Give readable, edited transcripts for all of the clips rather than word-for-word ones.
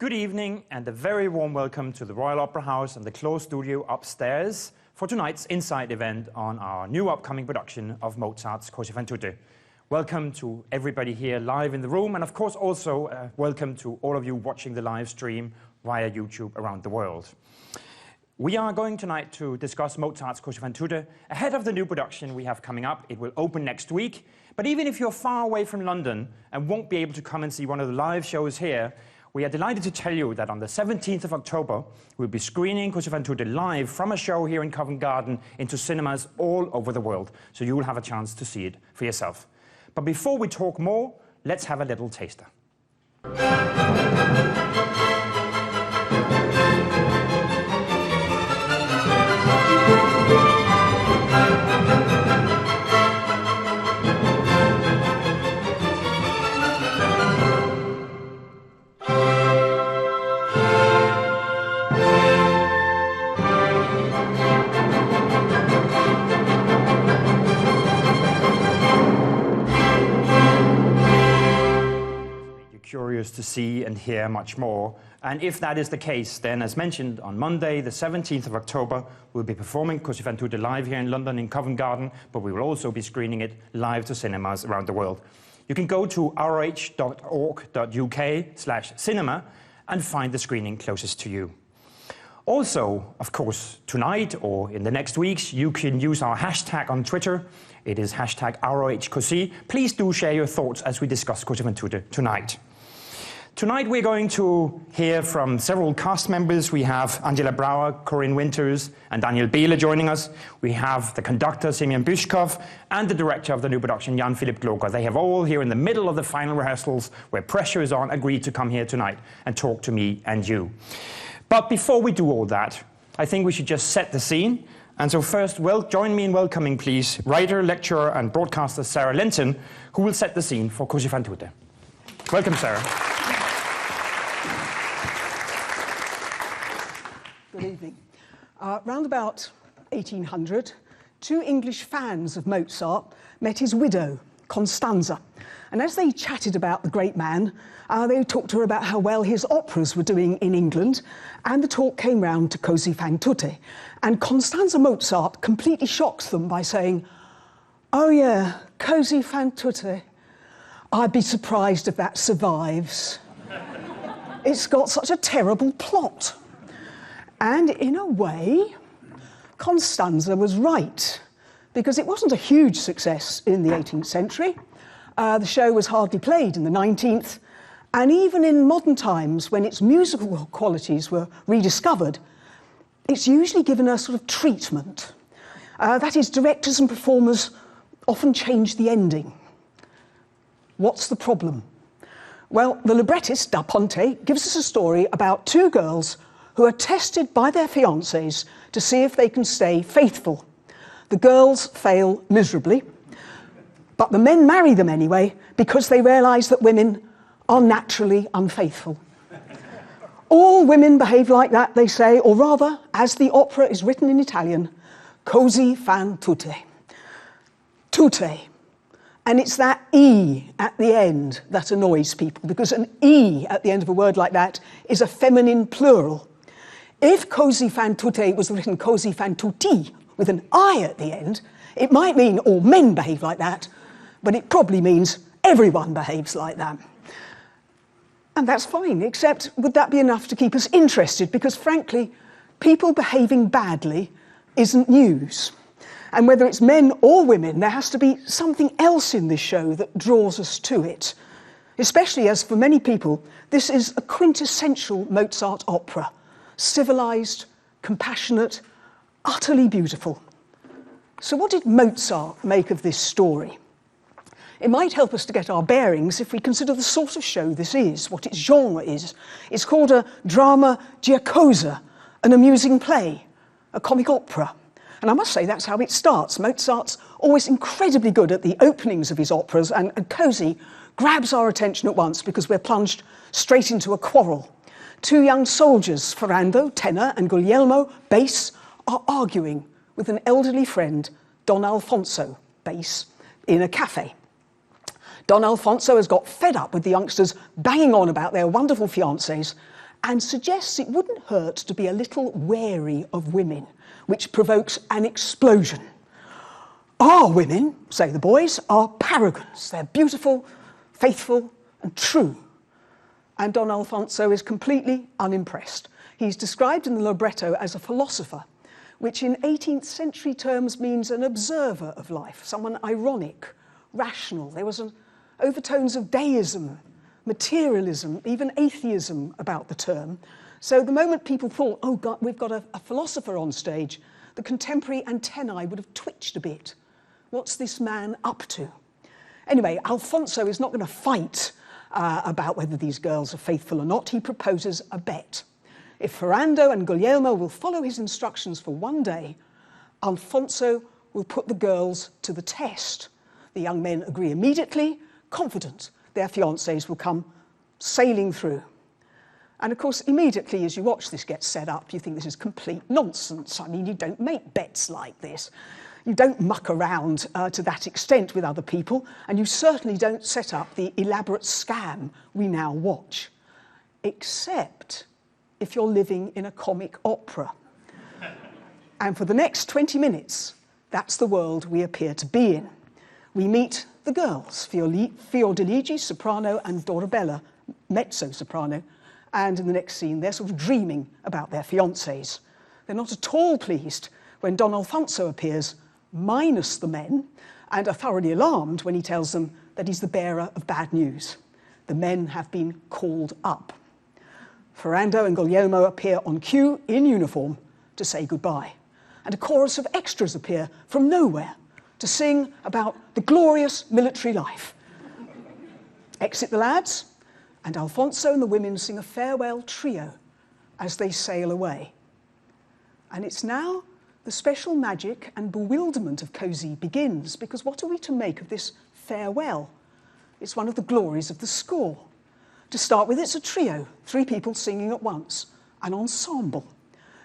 Good evening and a very warm welcome to the Royal Opera House and the closed studio upstairs for tonight's Inside event on our new upcoming production of Mozart's Così fan tutte. Welcome to everybody here live in the room, and of course also welcome to all of you watching the live stream via YouTube around the world. We are going tonight to discuss Mozart's Così fan tutte ahead of the new production we have coming up. It will open next week, but even if you're far away from London and won't be able to come and see one of the live shows here, we are delighted to tell you that on the 17th of October, we'll be screening Così fan tutte live from a show here in Covent Garden into cinemas all over the world, so you will have a chance to see it for yourself. But before we talk more, let's have a little taster. Curious to see and hear much more. And if that is the case, then as mentioned on Monday, the 17th of October, we'll be performing Così fan tutte live here in London in Covent Garden, but we will also be screening it live to cinemas around the world. You can go to roh.org.uk/cinema and find the screening closest to you. Also, of course, tonight or in the next weeks, you can use our hashtag on Twitter. It is hashtag #ROHCosì. Please do share your thoughts as we discuss Così fan tutte tonight. Tonight we're going to hear from several cast members. We have Angela Brauer, Corinne Winters, and Daniel Behle joining us. We have the conductor, Semyon Bychkov, and the director of the new production, Jan Philipp Gloger. They have all, here in the middle of the final rehearsals, where pressure is on, agreed to come here tonight and talk to me and you. But before we do all that, I think we should just set the scene. And so first, join me in welcoming, please, writer, lecturer, and broadcaster Sarah Linton, who will set the scene for Così fan tutte. Welcome, Sarah. Good evening. Round about 1800, two English fans of Mozart met his widow, Constanza. And as they chatted about the great man, they talked to her about how well his operas were doing in England, and the talk came round to Così fan tutte. And Constanza Mozart completely shocks them by saying, "Oh yeah, Così fan tutte. I'd be surprised if that survives. It's got such a terrible plot." And in a way, Constanza was right, because it wasn't a huge success in the 18th century. The show was hardly played in the 19th, and even in modern times, when its musical qualities were rediscovered, it's usually given a sort of treatment. That is, directors and performers often change the ending. What's the problem? Well, the librettist, Da Ponte, gives us a story about two girls who are tested by their fiancés to see if they can stay faithful. The girls fail miserably, but the men marry them anyway because they realise that women are naturally unfaithful. All women behave like that, they say, or rather, as the opera is written in Italian, Così fan tutte. Tutte. And it's that E at the end that annoys people, because an E at the end of a word like that is a feminine plural. If Così fan tutte was written Così fan tutti with an I at the end, it might mean all men behave like that, but it probably means everyone behaves like that. And that's fine, except would that be enough to keep us interested? Because frankly, people behaving badly isn't news. And whether it's men or women, there has to be something else in this show that draws us to it. Especially as for many people, this is a quintessential Mozart opera. Civilised, compassionate, utterly beautiful. So what did Mozart make of this story? It might help us to get our bearings if we consider the sort of show this is, what its genre is. It's called a drama giocosa, an amusing play, a comic opera. And I must say that's how it starts. Mozart's always incredibly good at the openings of his operas, and Così grabs our attention at once because we're plunged straight into a quarrel. Two young soldiers, Ferrando, tenor, and Guglielmo, bass, are arguing with an elderly friend, Don Alfonso, bass, in a cafe. Don Alfonso has got fed up with the youngsters banging on about their wonderful fiancés, and suggests it wouldn't hurt to be a little wary of women, which provokes an explosion. Our women, say the boys, are paragons. They're beautiful, faithful, and true. And Don Alfonso is completely unimpressed. He's described in the libretto as a philosopher, which in 18th century terms means an observer of life, someone ironic, rational. There was overtones of deism, materialism, even atheism about the term. So the moment people thought, oh God, we've got a philosopher on stage, the contemporary antennae would have twitched a bit. What's this man up to? Anyway, Alfonso is not going to fight about whether these girls are faithful or not. He proposes a bet. If Ferrando and Guglielmo will follow his instructions for one day, Alfonso will put the girls to the test. The young men agree immediately, confident their fiancés will come sailing through. And of course, immediately as you watch this get set up, you think this is complete nonsense. I mean, you don't make bets like this. You don't muck around to that extent with other people, and you certainly don't set up the elaborate scam we now watch, except if you're living in a comic opera. And for the next 20 minutes, that's the world we appear to be in. We meet the girls, Fiordiligi, soprano, and Dorabella, mezzo-soprano, and in the next scene, they're sort of dreaming about their fiancés. They're not at all pleased when Don Alfonso appears, minus the men, and are thoroughly alarmed when he tells them that he's the bearer of bad news. The men have been called up. Ferrando and Guglielmo appear on cue in uniform to say goodbye, and a chorus of extras appear from nowhere to sing about the glorious military life. Exit the lads, and Alfonso and the women sing a farewell trio as they sail away. And it's now the special magic and bewilderment of Così begins, because what are we to make of this farewell? It's one of the glories of the score. To start with, it's a trio, 3 people singing at once, an ensemble.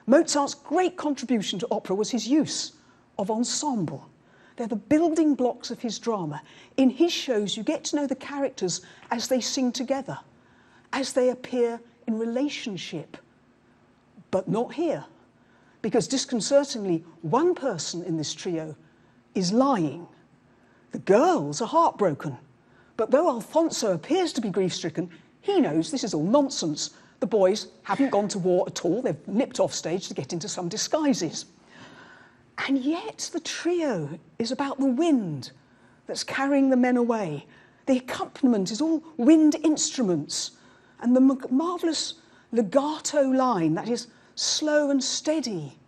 Mozart's great contribution to opera was his use of ensemble. They're the building blocks of his drama. In his shows, you get to know the characters as they sing together, as they appear in relationship. But not here, because disconcertingly, one person in this trio is lying. The girls are heartbroken, but though Alfonso appears to be grief-stricken, he knows this is all nonsense. The boys haven't gone to war at all. They've nipped off stage to get into some disguises. And yet the trio is about the wind that's carrying the men away. The accompaniment is all wind instruments, and the marvellous legato line, that is slow and steady,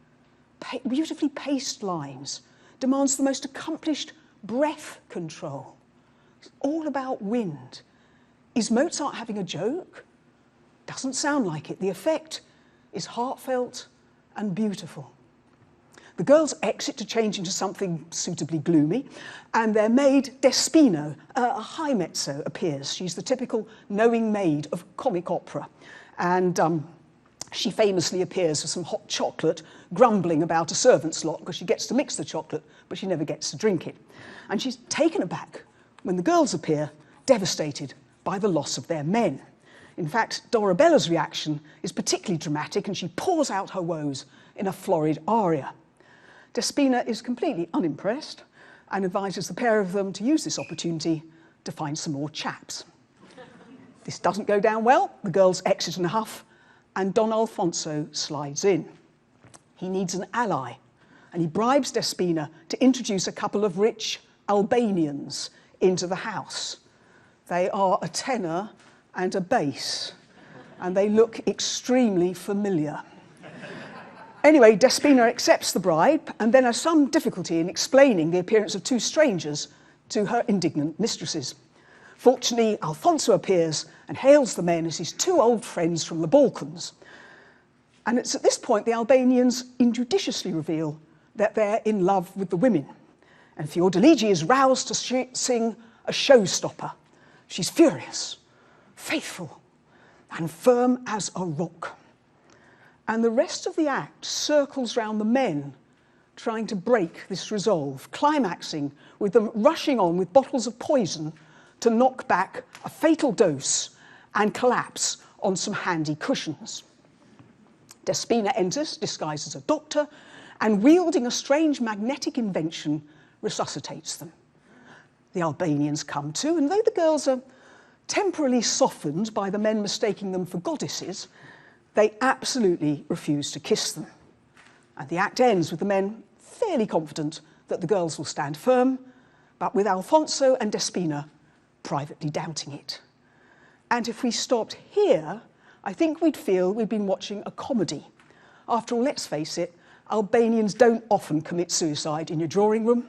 beautifully paced lines, demands the most accomplished breath control. It's all about wind. Is Mozart having a joke? Doesn't sound like it. The effect is heartfelt and beautiful. The girls exit to change into something suitably gloomy, and their maid, Despina, a high mezzo, appears. She's the typical knowing maid of comic opera, and she famously appears with some hot chocolate, grumbling about a servant's lot because she gets to mix the chocolate, but she never gets to drink it. And she's taken aback when the girls appear, devastated by the loss of their men. In fact, Dorabella's reaction is particularly dramatic, and she pours out her woes in a florid aria. Despina is completely unimpressed and advises the pair of them to use this opportunity to find some more chaps. This doesn't go down well. The girls exit in a huff, and Don Alfonso slides in. He needs an ally, and he bribes Despina to introduce a couple of rich Albanians into the house. They are a tenor and a bass, and they look extremely familiar. Anyway, Despina accepts the bribe and then has some difficulty in explaining the appearance of 2 strangers to her indignant mistresses. Fortunately, Alfonso appears and hails the men as his 2 old friends from the Balkans. And it's at this point the Albanians injudiciously reveal that they're in love with the women. And Fiordiligi is roused to sing a showstopper. She's furious, faithful, and firm as a rock. And the rest of the act circles round the men trying to break this resolve, climaxing with them rushing on with bottles of poison to knock back a fatal dose and collapse on some handy cushions. Despina enters, disguised as a doctor, and wielding a strange magnetic invention, resuscitates them. The Albanians come too, and though the girls are temporarily softened by the men mistaking them for goddesses, they absolutely refuse to kiss them. And the act ends with the men fairly confident that the girls will stand firm, but with Alfonso and Despina privately doubting it. And if we stopped here, I think we'd feel we'd been watching a comedy. After all, let's face it, Albanians don't often commit suicide in your drawing room.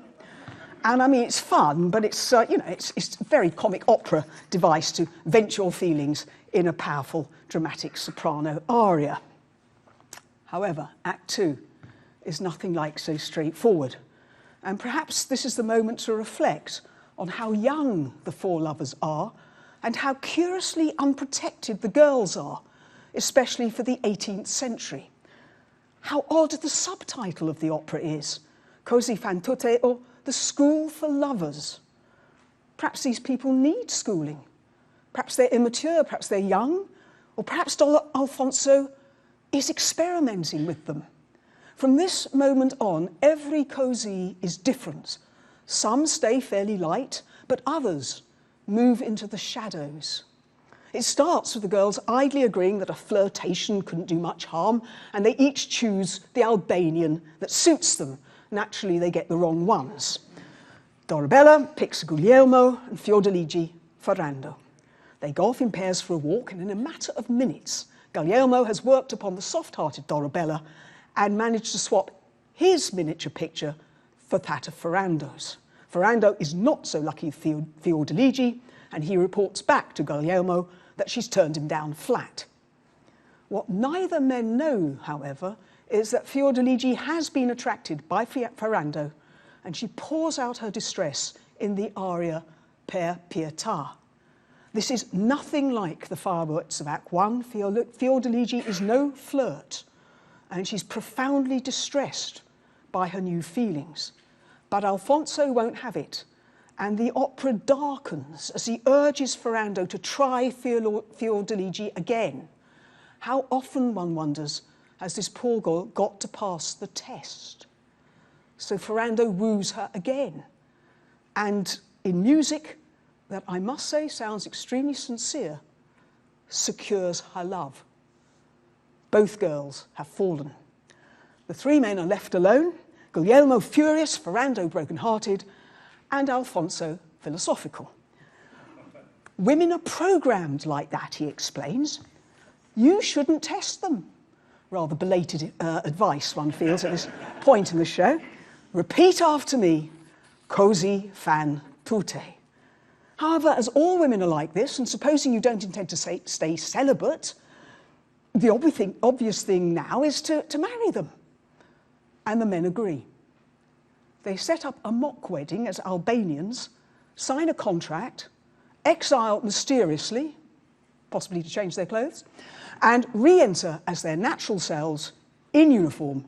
And I mean, it's fun, but it's, it's a very comic opera device to vent your feelings in a powerful, dramatic soprano aria. However, Act 2 is nothing like so straightforward. And perhaps this is the moment to reflect on how young the four lovers are and how curiously unprotected the girls are, especially for the 18th century. How odd the subtitle of the opera is, Così fan tutte, or The School for Lovers. Perhaps these people need schooling. Perhaps they're immature, perhaps they're young, or perhaps Alfonso is experimenting with them. From this moment on, every così is different. Some stay fairly light, but others move into the shadows. It starts with the girls idly agreeing that a flirtation couldn't do much harm, and they each choose the Albanian that suits them. Naturally, they get the wrong ones. Dorabella picks Guglielmo and Fiordiligi Ferrando. They go off in pairs for a walk, and in a matter of minutes, Guglielmo has worked upon the soft-hearted Dorabella and managed to swap his miniature picture for that of Ferrando's. Ferrando is not so lucky with Fiordiligi, and he reports back to Guglielmo that she's turned him down flat. What neither men know, however, is that Fiordiligi has been attracted by Ferrando, and she pours out her distress in the aria Per Pietà. This is nothing like the fireworks of Act 1. Fiordiligi is no flirt, and she's profoundly distressed by her new feelings. But Alfonso won't have it, and the opera darkens as he urges Ferrando to try Fiordiligi again. How often, one wonders, has this poor girl got to pass the test? So Ferrando woos her again, and in music that I must say sounds extremely sincere, secures her love. Both girls have fallen. The three men are left alone, Guglielmo furious, Ferrando broken-hearted, and Alfonso philosophical. Women are programmed like that, he explains. You shouldn't test them. Rather belated advice, one feels, at this point in the show. Repeat after me, Così fan tutte. However, as all women are like this, and supposing you don't intend to stay celibate, the obvious thing now is to marry them. And the men agree. They set up a mock wedding as Albanians, sign a contract, exile mysteriously, possibly to change their clothes, and re-enter as their natural selves in uniform,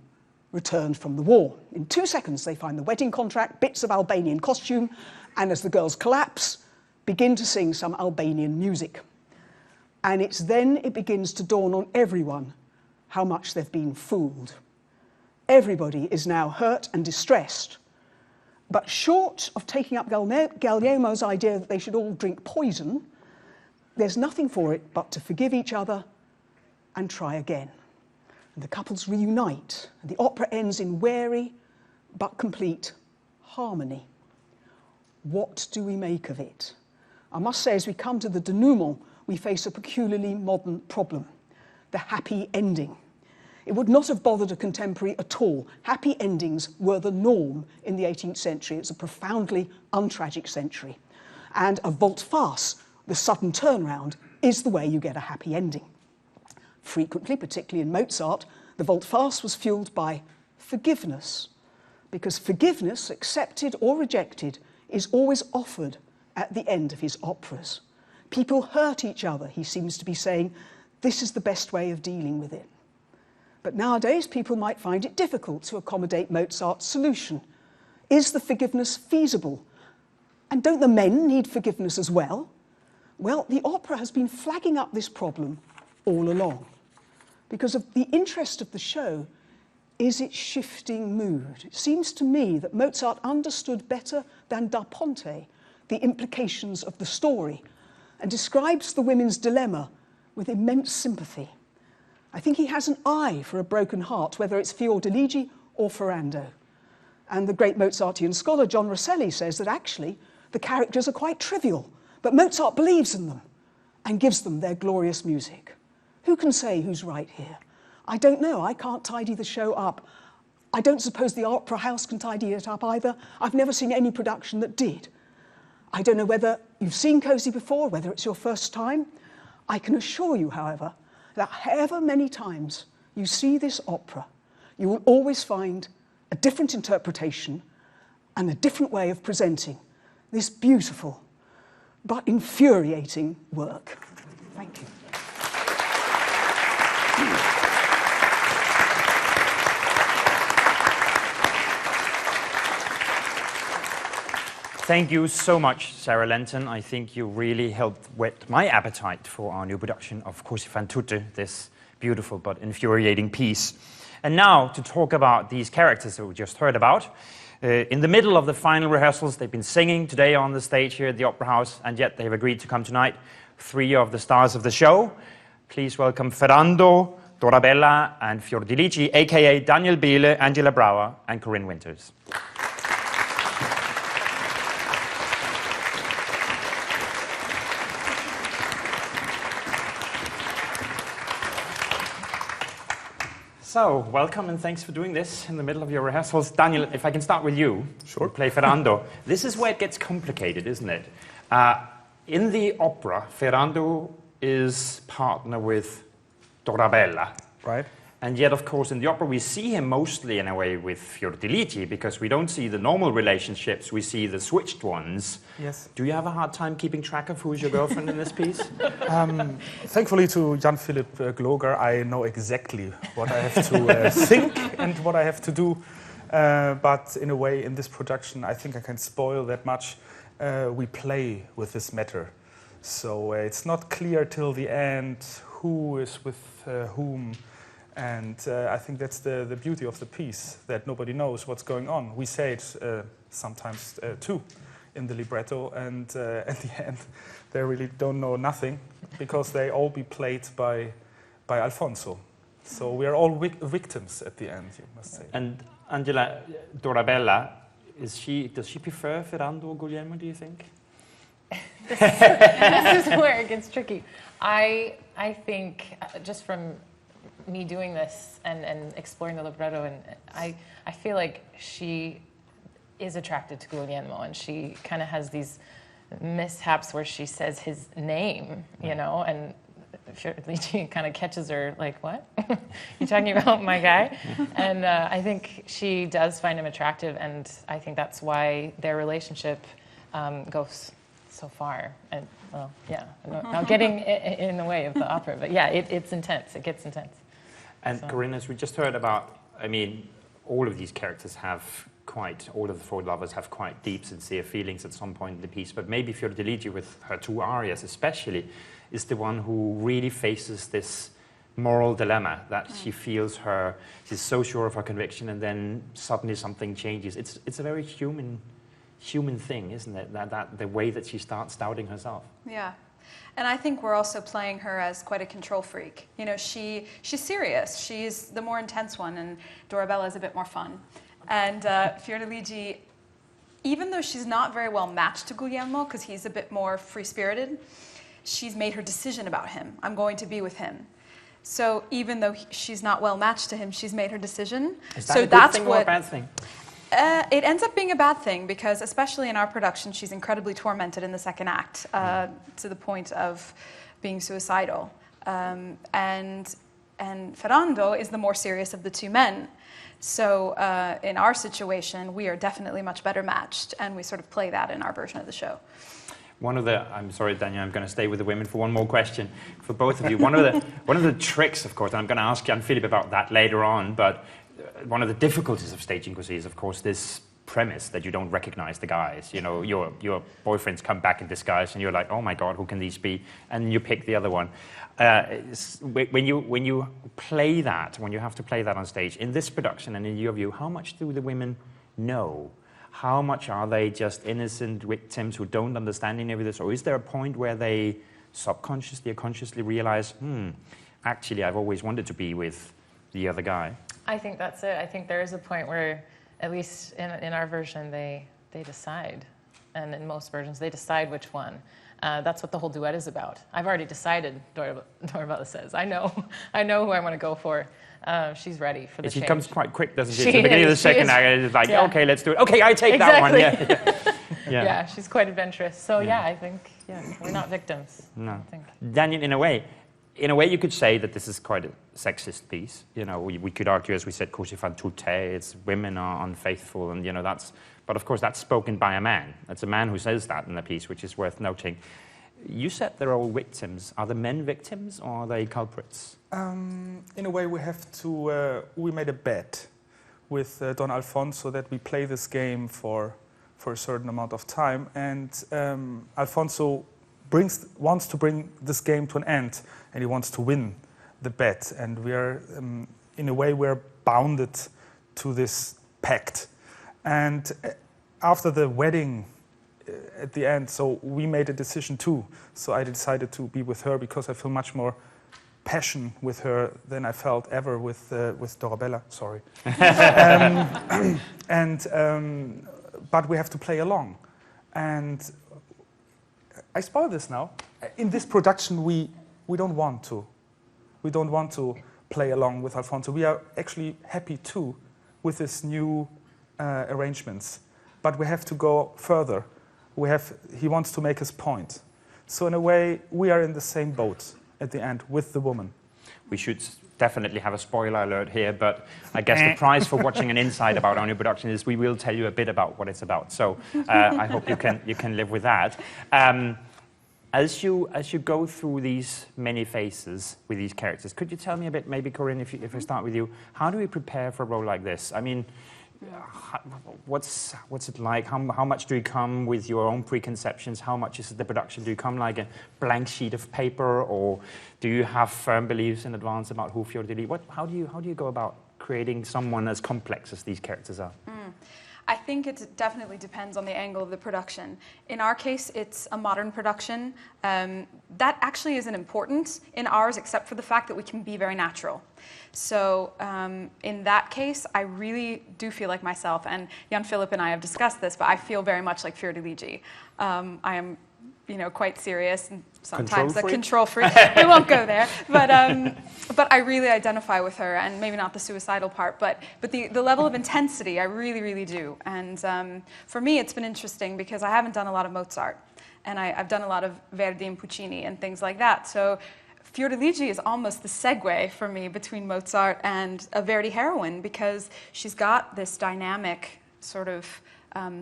returned from the war. In 2 seconds, they find the wedding contract, bits of Albanian costume, and as the girls collapse, begin to sing some Albanian music. And it's then it begins to dawn on everyone how much they've been fooled. Everybody is now hurt and distressed. But short of taking up Guglielmo's idea that they should all drink poison, there's nothing for it but to forgive each other and try again. And the couples reunite, and the opera ends in wary but complete harmony. What do we make of it? I must say, as we come to the denouement, we face a peculiarly modern problem, the happy ending. It would not have bothered a contemporary at all. Happy endings were the norm in the 18th century. It's a profoundly untragic century. And a volte-face, the sudden turnaround, is the way you get a happy ending. Frequently, particularly in Mozart, the volte-face was fueled by forgiveness, because forgiveness, accepted or rejected, is always offered at the end of his operas. People hurt each other, he seems to be saying. This is the best way of dealing with it. But nowadays, people might find it difficult to accommodate Mozart's solution. Is the forgiveness feasible? And don't the men need forgiveness as well? Well, the opera has been flagging up this problem all along. Because of the interest of the show is its shifting mood. It seems to me that Mozart understood better than Da Ponte the implications of the story and describes the women's dilemma with immense sympathy. I think he has an eye for a broken heart, whether it's Fiordiligi or Ferrando. And the great Mozartian scholar John Rosselli says that actually the characters are quite trivial, but Mozart believes in them and gives them their glorious music. Who can say who's right here? I don't know. I can't tidy the show up. I don't suppose the Opera House can tidy it up either. I've never seen any production that did. I don't know whether you've seen Così before, whether it's your first time. I can assure you, however, that however many times you see this opera, you will always find a different interpretation and a different way of presenting this beautiful but infuriating work. Thank you. Thank you so much, Sarah Lenton. I think you really helped whet my appetite for our new production of Così fan tutte, this beautiful but infuriating piece. And now to talk about these characters that we just heard about. In the middle of the final rehearsals, they've been singing today on the stage here at the Opera House, and yet they've agreed to come tonight. 3 of the stars of the show. Please welcome Ferrando, Dorabella, and Fiordiligi, aka Daniel Biele, Angela Brauer, and Corinne Winters. So, welcome and thanks for doing this in the middle of your rehearsals. Daniel, if I can start with you. Sure. Play Ferrando. This is where it gets complicated, isn't it? In the opera, Ferrando is partner with Dorabella. Right. And yet, of course, in the opera, we see him mostly in a way with Fiordiligi, because we don't see the normal relationships, we see the switched ones. Yes. Do you have a hard time keeping track of who's your girlfriend in this piece? Thankfully to Jan Philipp Gloger, I know exactly what I have to think and what I have to do. But in a way, in this production, I think I can spoil that much. We play with this matter. So it's not clear till the end who is with whom. And I think that's the beauty of the piece, that nobody knows what's going on. We say it sometimes too in the libretto, and at the end they really don't know nothing, because they all be played by Alfonso. So we are all victims at the end, you must say. And Angela, Dorabella, does she prefer Ferrando or Guglielmo, do you think? This is where it gets tricky. I think just from me doing this and exploring the libretto, and I feel like she is attracted to Guglielmo, and she kind of has these mishaps where she says his name, you know, and Fiordiligi kind of catches her like, what? You talking about my guy? And I think she does find him attractive, and I think that's why their relationship goes so far. And well, yeah, not getting in the way of the opera, but yeah, it's intense. It gets intense. And so. Corinne, as we just heard about, I mean, all of these characters all of the 4 lovers have quite deep, sincere feelings at some point in the piece, but maybe Fiordiligi, with her 2 arias especially, is the one who really faces this moral dilemma, that she feels she's so sure of her conviction, and then suddenly something changes. It's a very human thing, isn't it? That the way that she starts doubting herself. Yeah. And I think we're also playing her as quite a control freak. You know, she's serious. She's the more intense one, and Dorabella is a bit more fun. And Fiordiligi, even though she's not very well matched to Guglielmo, because he's a bit more free-spirited, she's made her decision about him. I'm going to be with him. So even though she's not well matched to him, she's made her decision. Is that a good thing or a bad thing? It ends up being a bad thing, because especially in our production, she's incredibly tormented in the second act, to the point of being suicidal. And Ferrando is the more serious of the 2 men. So in our situation, we are definitely much better matched, and we sort of play that in our version of the show. I'm sorry, Daniel, I'm going to stay with the women for one more question for both of you. One of the tricks, of course, and I'm going to ask Jan Philipp about that later on, but one of the difficulties of staging Così is, of course, this premise that you don't recognize the guys. You know, your boyfriends come back in disguise, and you're like, oh my God, who can these be? And you pick the other one. When you play that, when you have to play that on stage, in this production and in your view, how much do the women know? How much are they just innocent victims who don't understand any of this? Or is there a point where they subconsciously or consciously realize, actually, I've always wanted to be with the other guy? I think that's it. I think there is a point where, at least in our version, they decide. And in most versions, they decide which one. That's what the whole duet is about. I've already decided, Dorabella says. I know who I want to go for. She's ready for the change. She comes quite quick, doesn't she? At the beginning of the second act, it's like, okay, let's do it. Okay, I take that one. Yeah, she's quite adventurous. So I think we're not victims. No. I think. Daniel, in a way, you could say that this is quite a sexist piece. You know, we could argue, as we said, Così fan tutte, it's women are unfaithful, and that's. But of course, that's spoken by a man. That's a man who says that in the piece, which is worth noting. You said they're all victims. Are the men victims, or are they culprits? In a way, we made a bet with Don Alfonso that we play this game for a certain amount of time, and Alfonso wants to bring this game to an end, and he wants to win the bet, and we are, in a way, we're bounded to this pact. And after the wedding, at the end, so we made a decision too. So I decided to be with her because I feel much more passion with her than I felt ever with Dorabella. Sorry. But we have to play along, and I spoil this now. In this production, we don't want to. We don't want to play along with Alfonso. We are actually happy too with this new arrangements, but we have to go further. He wants to make his point. So in a way, we are in the same boat at the end with the woman. We should definitely have a spoiler alert here, but I guess the prize for watching an insight about our new production is we will tell you a bit about what it's about. So I hope you can live with that. As you go through these many phases with these characters, could you tell me a bit, maybe Corinne, if I start with you, how do we prepare for a role like this? I mean, what's it like? How much do you come with your own preconceptions? How much is the production? Do you come like a blank sheet of paper, or do you have firm beliefs in advance about who Fiordili? How do you go about creating someone as complex as these characters are? I think it definitely depends on the angle of the production. In our case, it's a modern production. That actually isn't important in ours, except for the fact that we can be very natural. So in that case, I really do feel like myself, and Jan Philipp and I have discussed this, but I feel very much like Fiordili. I am, quite serious and sometimes a control freak. We won't go there, but I really identify with her, and maybe not the suicidal part, but the level of intensity, I really, really do. And for me, it's been interesting because I haven't done a lot of Mozart, and I've done a lot of Verdi and Puccini and things like that. So Fiordili is almost the segue for me between Mozart and a Verdi heroine, because she's got this dynamic sort of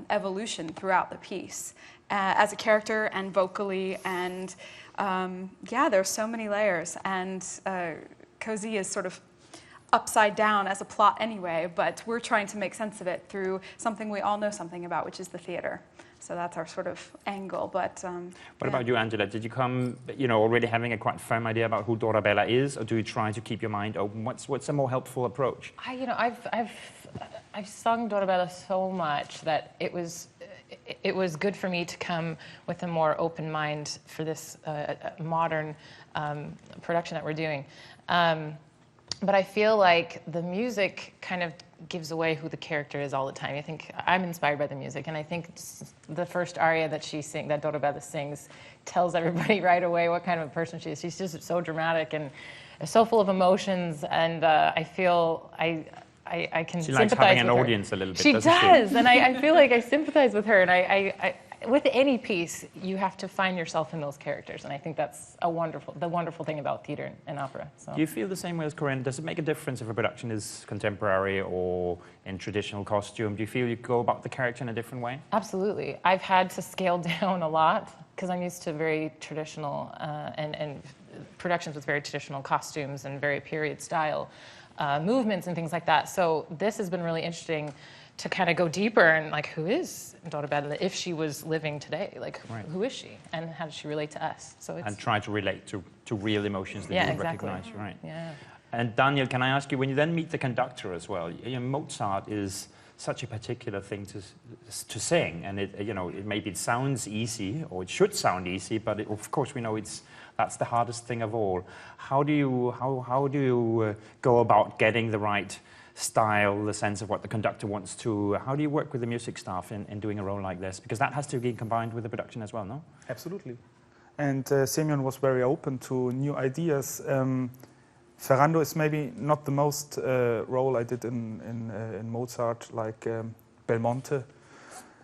evolution throughout the piece. As a character and vocally, and there's so many layers, and Così is sort of upside down as a plot anyway, but we're trying to make sense of it through something we all know something about, which is the theater. So that's our sort of angle. But what about you, Angela? Did you come, already having a quite firm idea about who Dorabella is, or do you try to keep your mind open? What's a more helpful approach? I've sung Dorabella so much that it was good for me to come with a more open mind for this modern production that we're doing. But I feel like the music kind of gives away who the character is all the time. I think I'm inspired by the music, and I think the first aria that Dorabella sings tells everybody right away what kind of a person she is. She's just so dramatic and so full of emotions, and I feel I can sympathize with her. She likes having an audience a little bit, doesn't she? She does, and I feel like I sympathize with her, and I with any piece, you have to find yourself in those characters, and I think that's the wonderful thing about theater and opera. So. Do you feel the same way as Corinne? Does it make a difference if a production is contemporary or in traditional costume? Do you feel you go about the character in a different way? Absolutely. I've had to scale down a lot because I'm used to very traditional and productions with very traditional costumes and very period style. movements and things like that. So this has been really interesting to kind of go deeper and like, who is Dorabella if she was living today? Like, who is she, and how does she relate to us? So it's, and try to relate to real emotions that you exactly. recognize, right? Yeah. And Daniel, can I ask you, when you then meet the conductor as well, you know, Mozart is such a particular thing to sing, and it, you know, it sounds easy, or it should sound easy, but of course we know that's the hardest thing of all. How do you go about getting the right style, the sense of what the conductor wants to? How do you work with the music staff in doing a role like this? Because that has to be combined with the production as well, no? Absolutely. And Semyon was very open to new ideas. Ferrando is maybe not the most role I did in Mozart, like Belmonte.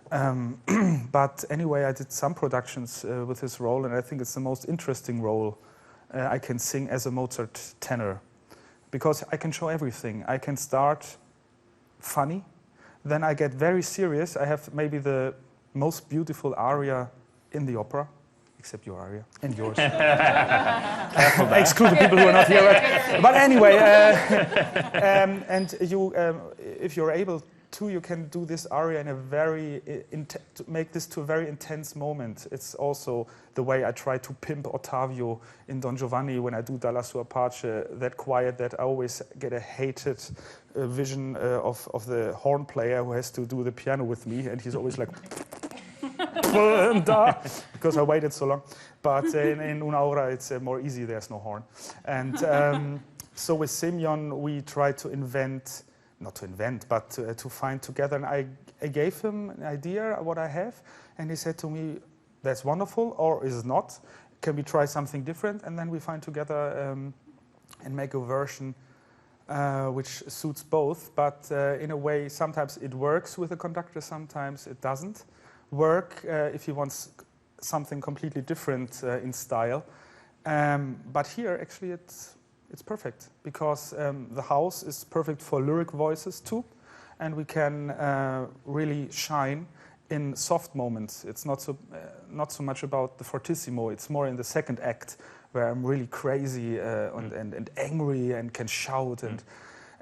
But anyway, I did some productions with his role, and I think it's the most interesting role I can sing as a Mozart tenor. Because I can show everything. I can start funny, then I get very serious. I have maybe the most beautiful aria in the opera, except your aria and yours. I exclude the people who are not here. But anyway, and you, if you're able to, you can do this aria in a very to make this to a very intense moment. It's also the way I try to pimp Ottavio in Don Giovanni when I do Dalla sua pace, that quiet, that I always get a hated vision of the horn player who has to do the piano with me, and he's always like because I waited so long. But in Una Ora it's more easy, there's no horn. And so with Semyon we try to invent, not to invent, but to find together. And I gave him an idea of what I have, and he said to me, that's wonderful, or is it not? Can we try something different? And then we find together and make a version which suits both. But in a way, sometimes it works with the conductor, sometimes it doesn't work if he wants something completely different in style. But here, actually, it's perfect, because the house is perfect for lyric voices too, and we can really shine in soft moments. It's not so much about the fortissimo. It's more in the second act where I'm really crazy and angry and can shout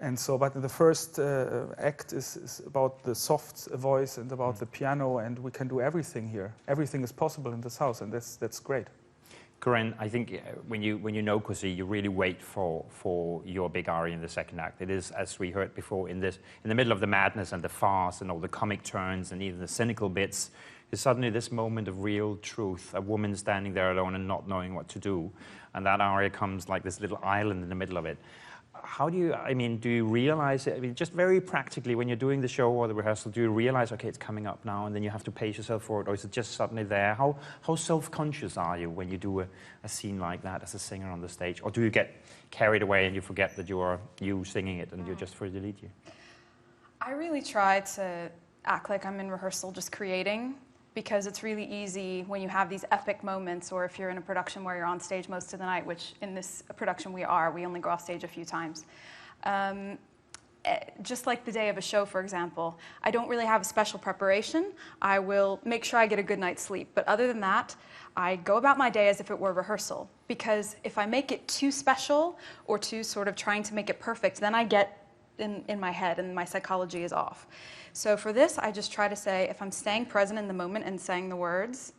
and so. But the first act is about the soft voice and about the piano, and we can do everything here. Everything is possible in this house, and that's great. Corinne, I think when you know Così, you really wait for your big aria in the second act. It is, as we heard before, in the middle of the madness and the farce and all the comic turns and even the cynical bits, is suddenly this moment of real truth, a woman standing there alone and not knowing what to do, and that aria comes like this little island in the middle of it. How do you realize it? I mean, just very practically, when you're doing the show or the rehearsal, do you realize, okay, it's coming up now, and then you have to pace yourself for it, or is it just suddenly there? How self-conscious are you when you do a scene like that as a singer on the stage? Or do you get carried away and you forget that you singing it and you're just for the lead you? I really try to act like I'm in rehearsal just creating, because it's really easy when you have these epic moments, or if you're in a production where you're on stage most of the night, which in this production we only go off stage a few times. Just like the day of a show, for example, I don't really have a special preparation. I will make sure I get a good night's sleep. But other than that, I go about my day as if it were rehearsal. Because if I make it too special or too sort of trying to make it perfect, then I get in my head and my psychology is off. So for this, I just try to say, if I'm staying present in the moment and saying the words,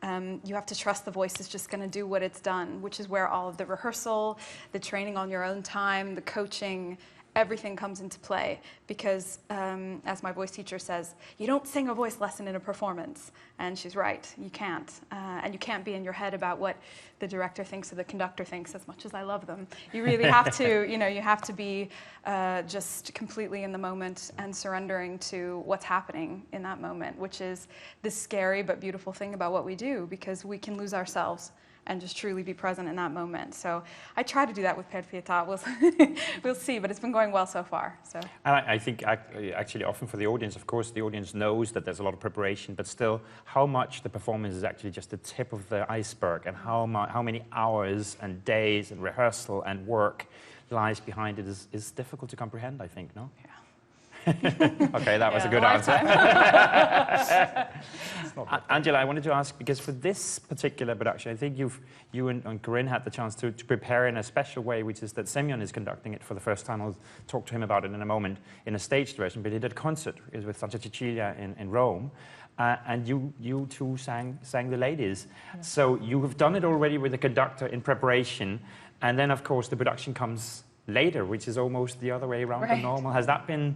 you have to trust the voice is just going to do what it's done, which is where all of the rehearsal, the training on your own time, the coaching, everything comes into play. Because as my voice teacher says, you don't sing a voice lesson in a performance. And she's right, you can't. And you can't be in your head about what the director thinks or the conductor thinks, as much as I love them. You really have to, you have to be just completely in the moment and surrendering to what's happening in that moment, which is this scary but beautiful thing about what we do, because we can lose ourselves and just truly be present in that moment. So I try to do that with Per Pietà. We'll see, but it's been going well so far. So. And I think actually often for the audience, of course, the audience knows that there's a lot of preparation, but still how much the performance is actually just the tip of the iceberg, and how many hours and days and rehearsal and work lies behind it is difficult to comprehend, I think, no? Yeah. Okay, that was a good answer. Angela, I wanted to ask, because for this particular production, I think you and Corinne had the chance to prepare in a special way, which is that Semyon is conducting it for the first time. I'll talk to him about it in a moment, in a staged version, but he did a concert. It was with Santa Cecilia in Rome. And you two sang the ladies. Yeah. So you have done it already with the conductor in preparation, and then of course the production comes later, which is almost the other way around than normal. Has that been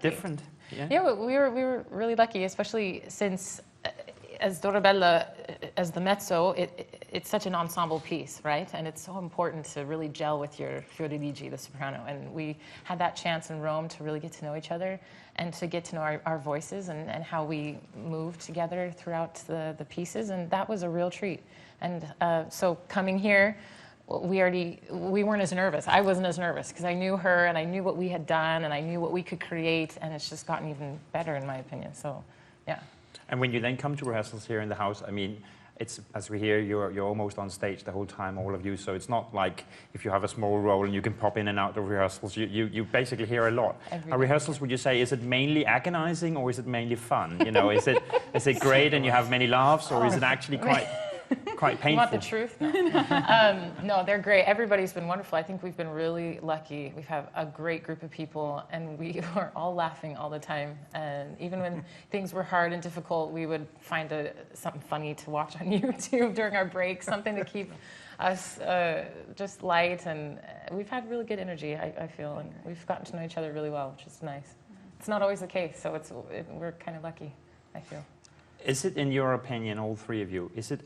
different? Yeah, we were really lucky, especially since as Dorabella, as the mezzo, it's such an ensemble piece, right? And it's so important to really gel with your Fiordiligi, the soprano. And we had that chance in Rome to really get to know each other and to get to know our voices and how we move together throughout the pieces. And that was a real treat. And so coming here, we weren't as nervous. I wasn't as nervous because I knew her and I knew what we had done and I knew what we could create, and it's just gotten even better in my opinion. So, yeah. And when you then come to rehearsals here in the house, I mean, it's, as we hear, you're almost on stage the whole time, all of you. So it's not like if you have a small role and you can pop in and out of rehearsals. You basically hear a lot. Are rehearsals, would you say, is it mainly agonizing or is it mainly fun? You know, is it great and you have many laughs, or is it actually quite painful? You want the truth? No. No, they're great. Everybody's been wonderful. I think we've been really lucky. We've had a great group of people, and we were all laughing all the time. And even when things were hard and difficult, we would find something funny to watch on YouTube during our breaks, something to keep us just light. And we've had really good energy, I feel, and we've gotten to know each other really well, which is nice. It's not always the case, so we're kind of lucky, I feel. Is it, in your opinion, all three of you, is it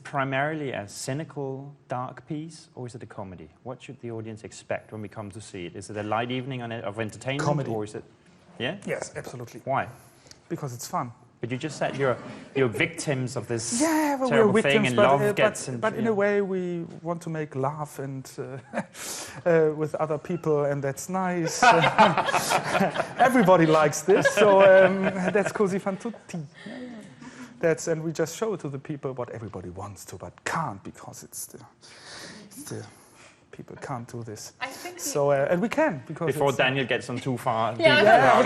primarily a cynical, dark piece, or is it a comedy? What should the audience expect when we come to see it? Is it a light evening of entertainment, comedy, or is it? Yeah. Yes, absolutely. Why? Because it's fun. But you just said you're victims of this well, terrible we're victims, thing, and love gets. But in a way, we want to make laugh and with other people, and that's nice. Everybody likes this, so that's Così fan tutti. And we just show to the people what everybody wants to, but can't, because it's the people can't do this. I think so, and we can, because before Daniel gets on too far. No.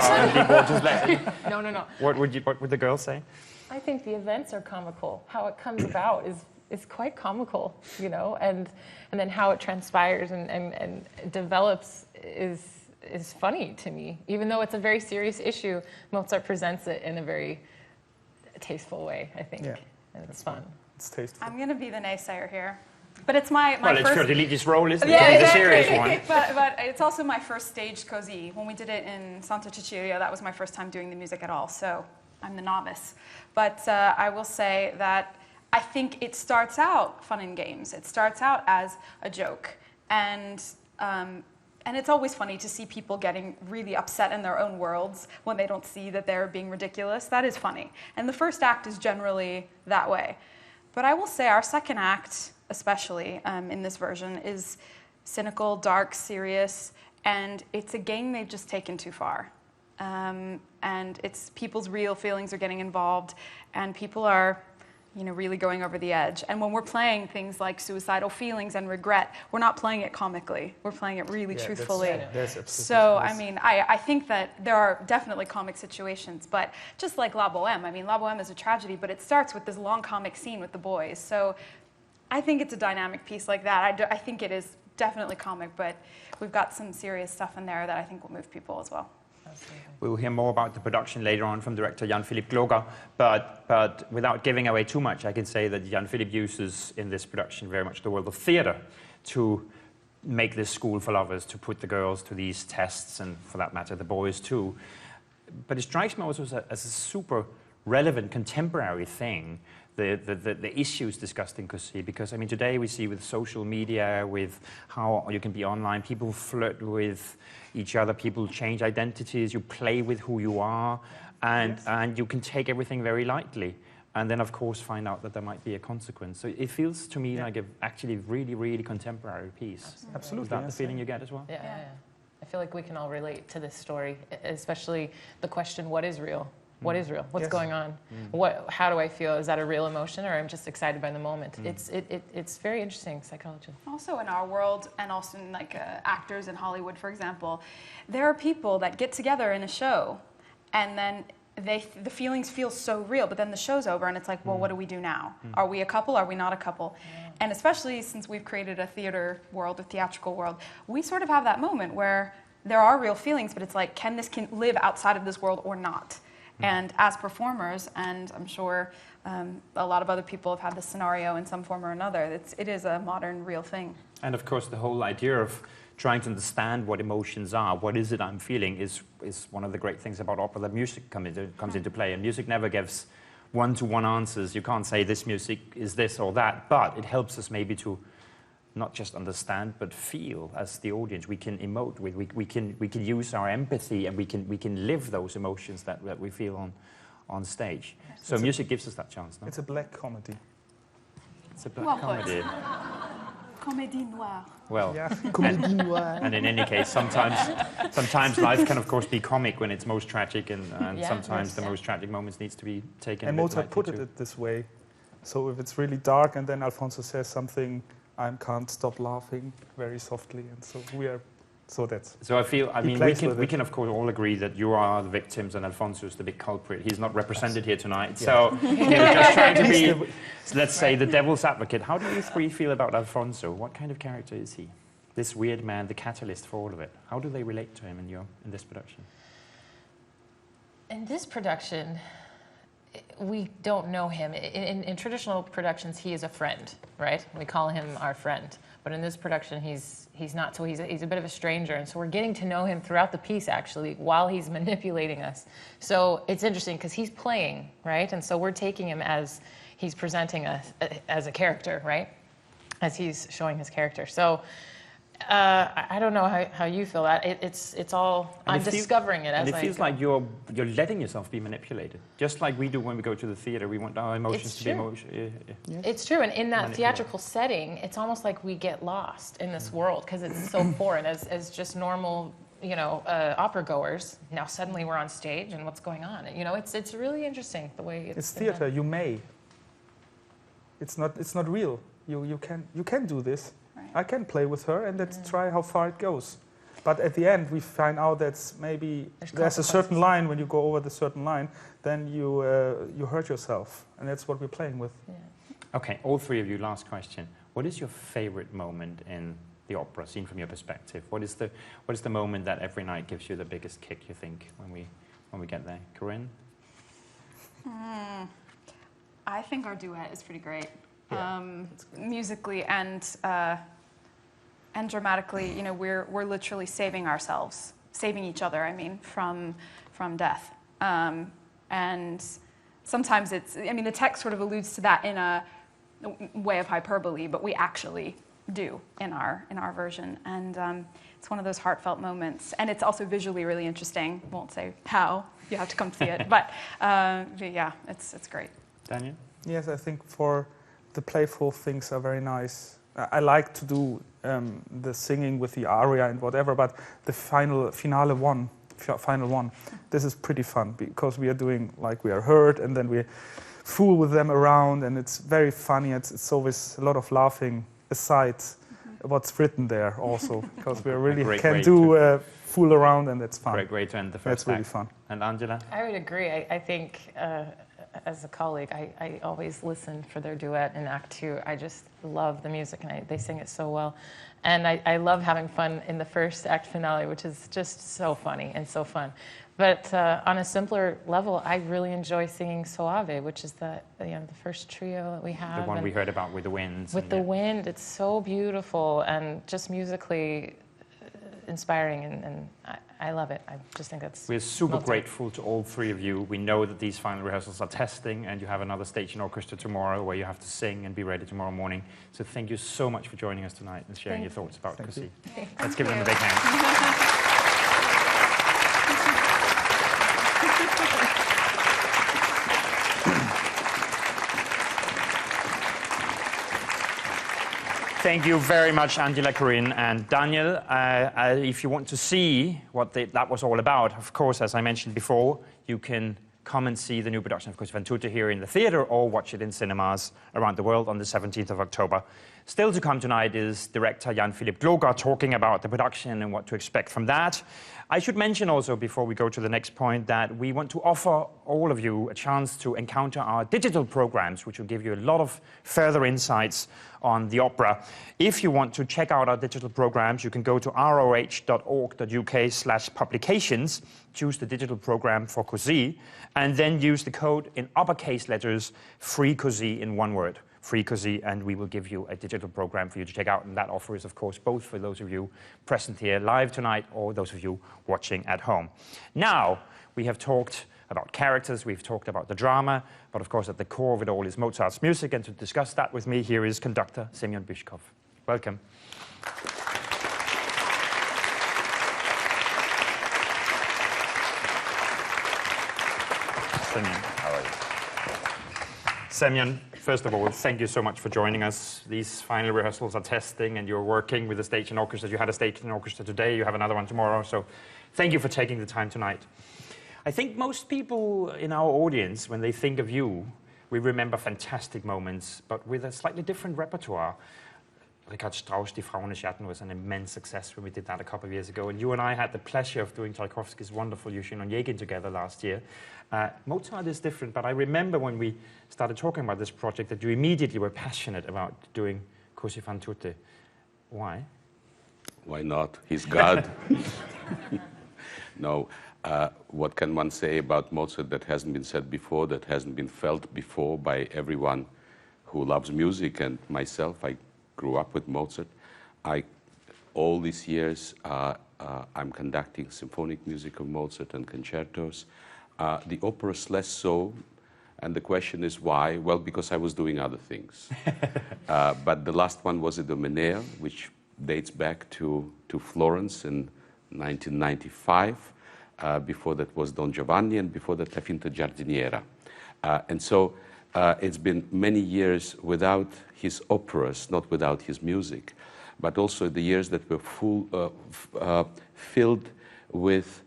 What would the girls say? I think the events are comical. How it comes about is quite comical, you know, and then how it transpires and develops is funny to me. Even though it's a very serious issue, Mozart presents it in a very tasteful way, I think. Yeah. And it's fun. It's tasteful. I'm going to be the naysayer here. But it's my well, first... Well, it's Fiordiligi's role, isn't it? Yeah, exactly. The serious one. but it's also my first staged Così. When we did it in Santa Cecilia, that was my first time doing the music at all, so I'm the novice. But I will say that I think it starts out fun and games. It starts out as a joke. And it's always funny to see people getting really upset in their own worlds when they don't see that they're being ridiculous. That is funny. And the first act is generally that way. But I will say our second act, especially in this version, is cynical, dark, serious, and it's a game they've just taken too far. And it's people's real feelings are getting involved, and people are, you know, really going over the edge. And when we're playing things like suicidal feelings and regret, we're not playing it comically. We're playing it really truthfully. So, I mean, I think that there are definitely comic situations, but just like La Bohème, I mean, La Bohème is a tragedy, but it starts with this long comic scene with the boys. So I think it's a dynamic piece like that. I think it is definitely comic, but we've got some serious stuff in there that I think will move people as well. We'll hear more about the production later on from director Jan Philipp Gloger, but without giving away too much, I can say that Jan Philipp uses in this production very much the world of theatre to make this school for lovers, to put the girls to these tests, and for that matter, the boys too. But it strikes me also as a super relevant contemporary thing, the issues discussed in Così, because I mean today we see with social media, with how you can be online, people flirt with each other, people change identities, you play with who you are, and you can take everything very lightly, and then of course find out that there might be a consequence. So it feels to me like a actually really, really contemporary piece. Absolutely. Is that the feeling you get as well? Yeah. I feel like we can all relate to this story, especially the question, what is real? What is real? What's Yes. going on? How do I feel? Is that a real emotion, or I'm just excited by the moment? It's very interesting psychology. Also in our world, and also in like actors in Hollywood, for example, there are people that get together in a show, and then the feelings feel so real, but then the show's over, and it's like, well, what do we do now? Are we a couple? Are we not a couple? And especially since we've created a theater world, a theatrical world, we sort of have that moment where there are real feelings, but it's like, can this live outside of this world or not? And as performers, and I'm sure a lot of other people have had this scenario in some form or another, it is a modern, real thing. And of course, the whole idea of trying to understand what emotions are, what is it I'm feeling, is one of the great things about opera, that music comes into play. And music never gives one-to-one answers. You can't say this music is this or that, but it helps us maybe to not just understand, but feel as the audience. We can emote, we can use our empathy, and we can live those emotions that we feel on stage. So music gives us that chance. No? It's a black comedy. It's a black comedy. Comédie noire. Well, Yeah, comédie noire. and in any case, sometimes life can of course be comic when it's most tragic, and sometimes the most tragic moments needs to be taken. And a bit Mozart put lightly it this way. So if it's really dark, and then Alfonso says something, I can't stop laughing very softly, and so we are. So that's. So I mean, plays with we it. can of course all agree that you are the victims and Alfonso is the big culprit. He's not represented here tonight, so you're just trying to be, let's say, the devil's advocate. How do you three feel about Alfonso? What kind of character is he? This weird man, the catalyst for all of it. How do they relate to him in this production? In this production, we don't know him. In traditional productions, he is a friend, right? We call him our friend. But in this production, he's not. So he's a bit of a stranger, and so we're getting to know him throughout the piece, actually, while he's manipulating us. So it's interesting because he's playing, right? And so we're taking him as he's presenting us as a character, right? As he's showing his character. So I don't know how you feel that. It's all, I'm discovering it as I go. And it feels like you're letting yourself be manipulated, just like we do when we go to the theater. We want our emotions to be emotional. It's true, and in that theatrical setting, it's almost like we get lost in this world because it's so foreign. As just normal, opera goers, now suddenly we're on stage, and what's going on? It's really interesting the way It's theater. done. You may. It's not real. You can do this. I can play with her, and let's try how far it goes. But at the end, we find out that maybe there's a certain line. When you go over the certain line, then you hurt yourself, and that's what we're playing with. Yeah. Okay, all three of you, last question. What is your favorite moment in the opera, seen from your perspective? What is the moment that every night gives you the biggest kick, you think, when we get there? Corinne? I think our duet is pretty great. Yeah. Musically and dramatically, we're literally saving each other. I mean, from death. And sometimes the text sort of alludes to that in a way of hyperbole, but we actually do in our version. And it's one of those heartfelt moments, and it's also visually really interesting. Won't say how. You have to come see it, but yeah, it's great. Daniel? Yes, I think for the playful things are very nice. I like to do the singing with the aria and whatever, but the final one, this is pretty fun because we are doing like we are heard, and then we fool with them around, and it's very funny. It's always a lot of laughing aside what's written there also, because we really can do fool around, and it's fun. Great way to end the first That's really act. fun. And Angela? I would agree. I think, as a colleague, I always listen for their duet in Act 2. I just love the music, and they sing it so well. And I love having fun in the first act finale, which is just so funny and so fun. But on a simpler level, I really enjoy singing Soave, which is the first trio that we have. The one we heard about with the winds. With the wind, it's so beautiful and just musically inspiring, and I love it. I just think that's... We're super grateful to all three of you. We know that these final rehearsals are testing, and you have another stage in orchestra tomorrow where you have to sing and be ready tomorrow morning. So thank you so much for joining us tonight and sharing your thoughts about Così. Let's give them a big hand. Thank you very much, Angela, Corinne, and Daniel. If you want to see what that was all about, of course, as I mentioned before, you can come and see the new production of Così fan tutte here in the theatre or watch it in cinemas around the world on the 17th of October. Still to come tonight is director Jan Philipp Gloger talking about the production and what to expect from that. I should mention also, before we go to the next point, that we want to offer all of you a chance to encounter our digital programs, which will give you a lot of further insights on the opera. If you want to check out our digital programs, you can go to roh.org.uk/publications, choose the digital program for Così, and then use the code in uppercase letters, free Così in one word. Free Così, and we will give you a digital program for you to check out. And that offer is, of course, both for those of you present here live tonight or those of you watching at home. Now, we have talked about characters, we've talked about the drama, but of course at the core of it all is Mozart's music, and to discuss that with me here is conductor Semyon Bychkov. Welcome. Semyon, how are you? Semyon, first of all, thank you so much for joining us. These final rehearsals are testing and you're working with the stage and orchestra. You had a stage and orchestra today, you have another one tomorrow, so thank you for taking the time tonight. I think most people in our audience, when they think of you, we remember fantastic moments, but with a slightly different repertoire. Richard Strauss' Die Frauen im Schatten was an immense success when we did that a couple of years ago, and you and I had the pleasure of doing Tchaikovsky's wonderful Yushun Onegin together last year. Mozart is different, but I remember when we started talking about this project that you immediately were passionate about doing Così fan tutte. Why? Why not? He's God. No. What can one say about Mozart that hasn't been said before, that hasn't been felt before by everyone who loves music, and myself? I grew up with Mozart. All these years, I'm conducting symphonic music of Mozart and concertos. The operas less so, and the question is why? Well, because I was doing other things. But the last one was a Domeneo, which dates back to Florence in 1995. Before that was Don Giovanni, and before that La Finta Giardiniera. And so it's been many years without his operas, not without his music, but also the years that were filled with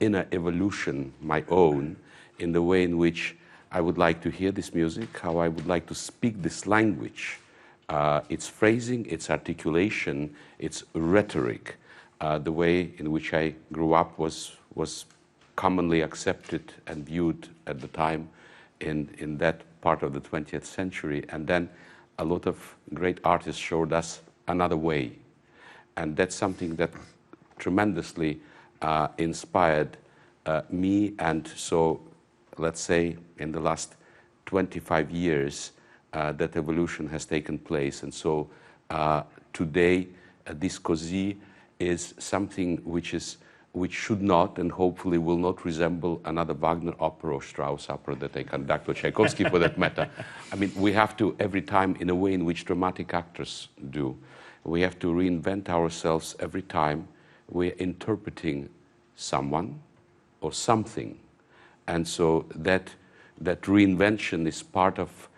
inner evolution, my own, in the way in which I would like to hear this music, how I would like to speak this language, its phrasing, its articulation, its rhetoric. The way in which I grew up was commonly accepted and viewed at the time in that part of the 20th century. And then a lot of great artists showed us another way. And that's something that tremendously inspired me. And so, let's say, in the last 25 years, that evolution has taken place. And so today, this Così is something which should not and hopefully will not resemble another Wagner opera or Strauss opera that I conduct, or Tchaikovsky for that matter. I mean, we have to, every time, in a way in which dramatic actors do, we have to reinvent ourselves every time we're interpreting someone or something. And so that reinvention is part of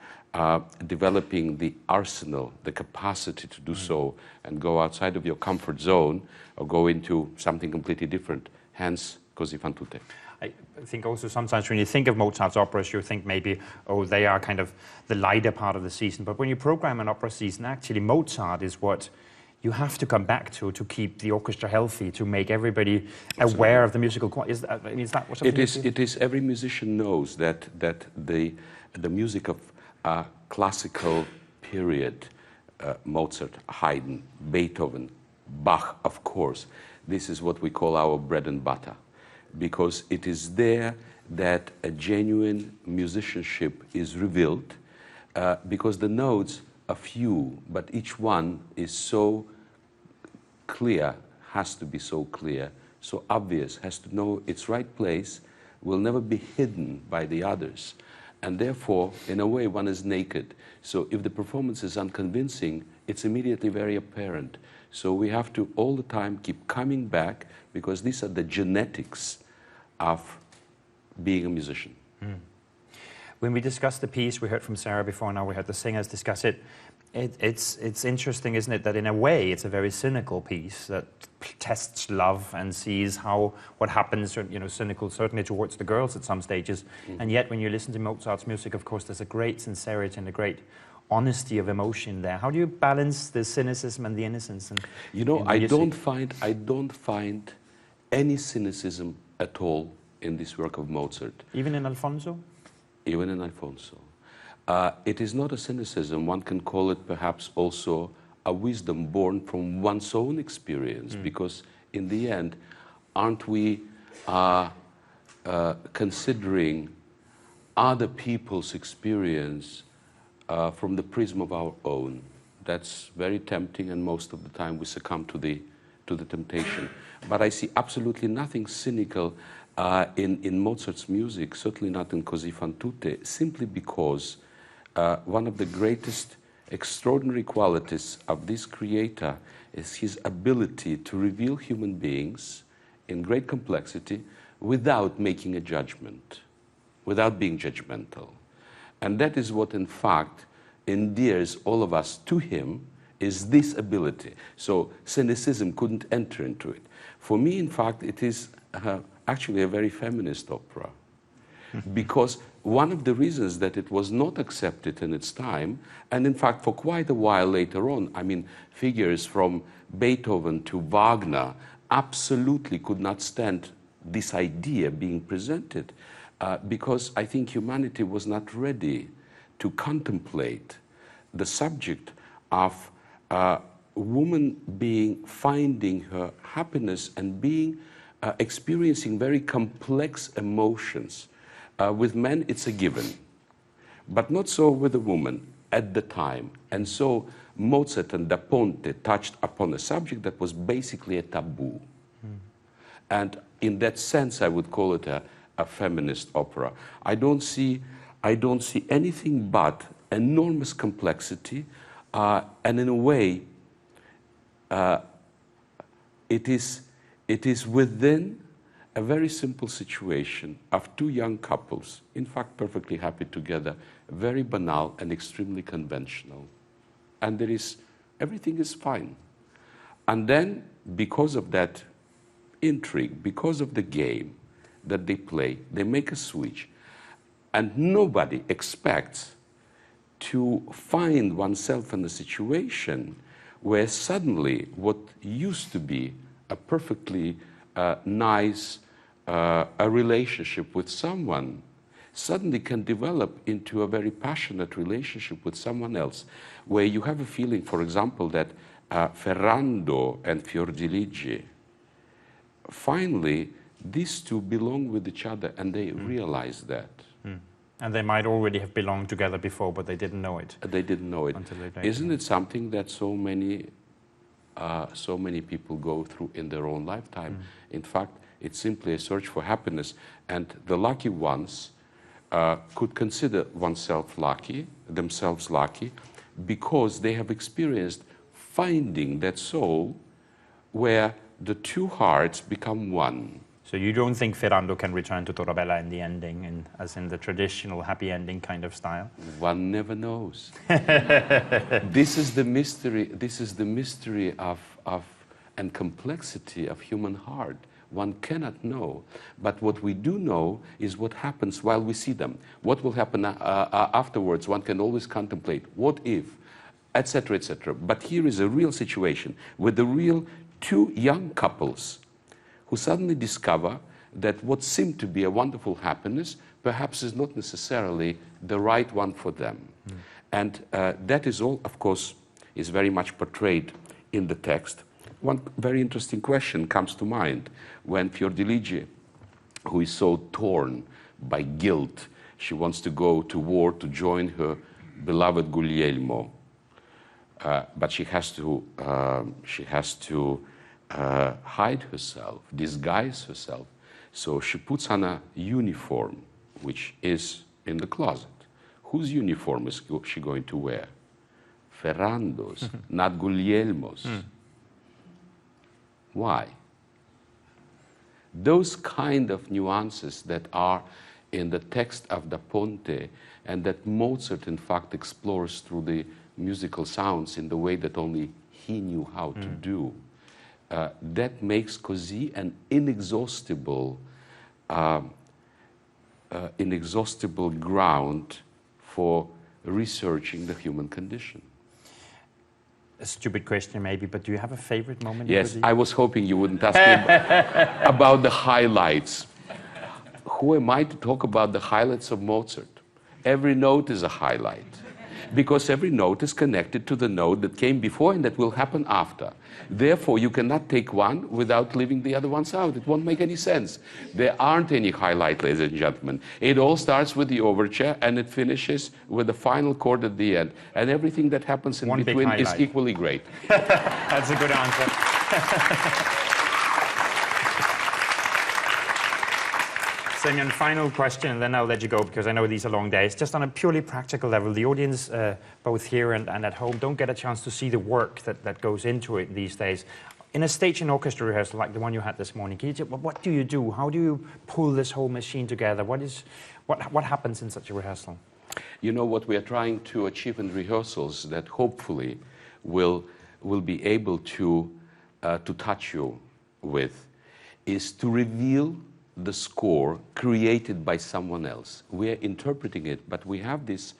developing the arsenal, the capacity to do so, and go outside of your comfort zone or go into something completely different. Hence, Così fan tutte. I think also sometimes when you think of Mozart's operas, you think maybe, oh, they are kind of the lighter part of the season. But when you program an opera season, actually Mozart is what you have to come back to keep the orchestra healthy, to make everybody aware of the musical quality. Is that what it is? It is. Every musician knows that the music of classical period, Mozart, Haydn, Beethoven, Bach, of course, this is what we call our bread and butter, because it is there that a genuine musicianship is revealed, because the notes are few, but each one is so clear, has to be so clear, so obvious, has to know its right place, will never be hidden by the others. And therefore, in a way, one is naked. So if the performance is unconvincing, it's immediately very apparent. So we have to all the time keep coming back, because these are the genetics of being a musician. When we discussed the piece, we heard from Sarah before, now we heard the singers discuss it. It's interesting, isn't it, that in a way it's a very cynical piece that tests love and sees what happens, cynical certainly towards the girls at some stages. And yet when you listen to Mozart's music, of course, there's a great sincerity and a great honesty of emotion there. How do you balance the cynicism and the innocence? I don't find any cynicism at all in this work of Mozart. Even in Alfonso? Even in Alfonso. It is not a cynicism. One can call it perhaps also a wisdom born from one's own experience, because in the end, aren't we considering other people's experience from the prism of our own? That's very tempting, and most of the time we succumb to the temptation. But I see absolutely nothing cynical in Mozart's music, certainly not in Così fan tutte, simply because one of the greatest extraordinary qualities of this creator is his ability to reveal human beings in great complexity without making a judgment, without being judgmental. And that is what, in fact, endears all of us to him, is this ability. So cynicism couldn't enter into it. For me, in fact, it is actually a very feminist opera. Because one of the reasons that it was not accepted in its time, and in fact for quite a while later on, I mean, figures from Beethoven to Wagner absolutely could not stand this idea being presented, because I think humanity was not ready to contemplate the subject of a woman finding her happiness and experiencing very complex emotions. With men, it's a given, but not so with a woman at the time. And so Mozart and Da Ponte touched upon a subject that was basically a taboo. And in that sense, I would call it a feminist opera. I don't see anything but enormous complexity, and in a way, it is within a very simple situation of two young couples, in fact perfectly happy together, very banal and extremely conventional. And everything is fine. And then, because of that intrigue, because of the game that they play, they make a switch. And nobody expects to find oneself in a situation where suddenly what used to be a perfectly nice a relationship with someone suddenly can develop into a very passionate relationship with someone else, where you have a feeling, for example, that Ferrando and Fiordiligi, finally, these two belong with each other, and they realize that. And they might already have belonged together before, but they didn't know it. They didn't know it. Isn't it something that so many people go through in their own lifetime? In fact, it's simply a search for happiness, and the lucky ones could consider themselves lucky, because they have experienced finding that soul where the two hearts become one. So you don't think Ferrando can return to Torabella in the ending, as in the traditional happy ending kind of style? One never knows. This is the mystery. This is the mystery of and complexity of human heart. One cannot know, but what we do know is what happens while we see them. What will happen afterwards, one can always contemplate. What if, etc., etc. But here is a real situation with the real two young couples who suddenly discover that what seemed to be a wonderful happiness perhaps is not necessarily the right one for them. And that is all, of course, is very much portrayed in the text. One very interesting question comes to mind when Fiordiligi, who is so torn by guilt, she wants to go to war to join her beloved Guglielmo, but she has to hide herself, disguise herself. So she puts on a uniform, which is in the closet. Whose uniform is she going to wear? Ferrando's, not Guglielmo's. Why? Those kind of nuances that are in the text of Da Ponte and that Mozart, in fact, explores through the musical sounds in the way that only he knew how to do. That makes Così an inexhaustible ground for researching the human condition. A stupid question maybe, but do you have a favorite moment? Yes, in I was hoping you wouldn't ask me about the highlights. Who am I to talk about the highlights of Mozart? Every note is a highlight, because every note is connected to the note that came before and that will happen after. Therefore, you cannot take one without leaving the other ones out. It won't make any sense. There aren't any highlights, ladies and gentlemen. It all starts with the overture and it finishes with the final chord at the end. And everything that happens in between is equally great. That's a good answer. Semyon, final question, and then I'll let you go because I know these are long days. Just on a purely practical level, the audience, both here and at home, don't get a chance to see the work that goes into it these days. In a stage and orchestra rehearsal like the one you had this morning, what do you do? How do you pull this whole machine together? What happens in such a rehearsal? You know, what we are trying to achieve in rehearsals that hopefully will be able to touch you with is to reveal the score created by someone else. We are interpreting it, but we have this,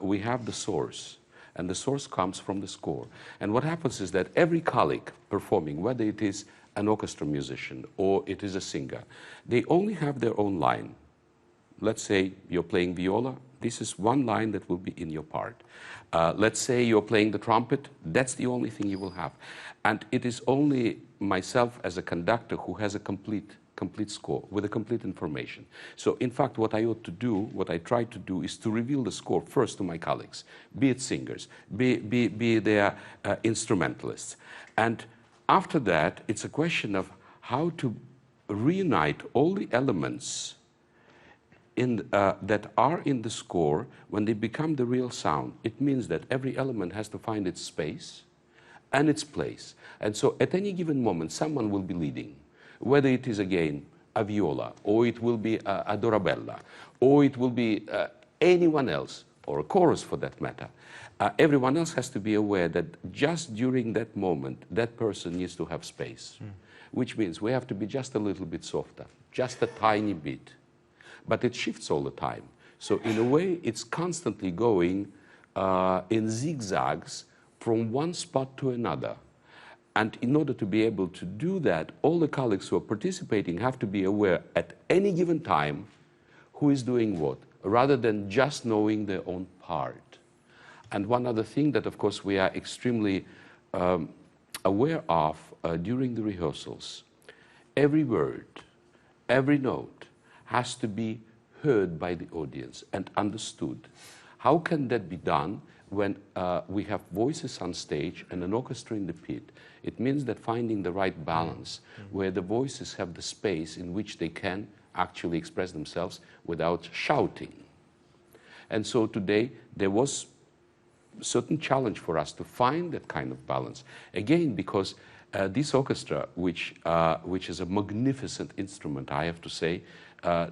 we have the source, and the source comes from the score. And what happens is that every colleague performing, whether it is an orchestra musician or it is a singer, they only have their own line. Let's say you're playing viola, this is one line that will be in your part. Let's say you're playing the trumpet, that's the only thing you will have. And it is only myself as a conductor who has a complete score with a complete information. So in fact, what I ought to do, what I try to do, is to reveal the score first to my colleagues, be it singers, be their instrumentalists. And after that, it's a question of how to reunite all the elements that are in the score when they become the real sound. It means that every element has to find its space and its place. And so at any given moment, someone will be leading. Whether it is, again, a viola, or it will be a dorabella, or it will be anyone else, or a chorus for that matter, everyone else has to be aware that just during that moment, that person needs to have space, which means we have to be just a little bit softer, just a tiny bit. But it shifts all the time. So in a way, it's constantly going in zigzags from one spot to another. And in order to be able to do that, all the colleagues who are participating have to be aware at any given time who is doing what, rather than just knowing their own part. And one other thing that, of course, we are extremely aware of during the rehearsals, every word, every note has to be heard by the audience and understood. How can that be done when we have voices on stage and an orchestra in the pit? It means that finding the right balance where the voices have the space in which they can actually express themselves without shouting. And so today there was a certain challenge for us to find that kind of balance. Again, because this orchestra, which is a magnificent instrument, I have to say,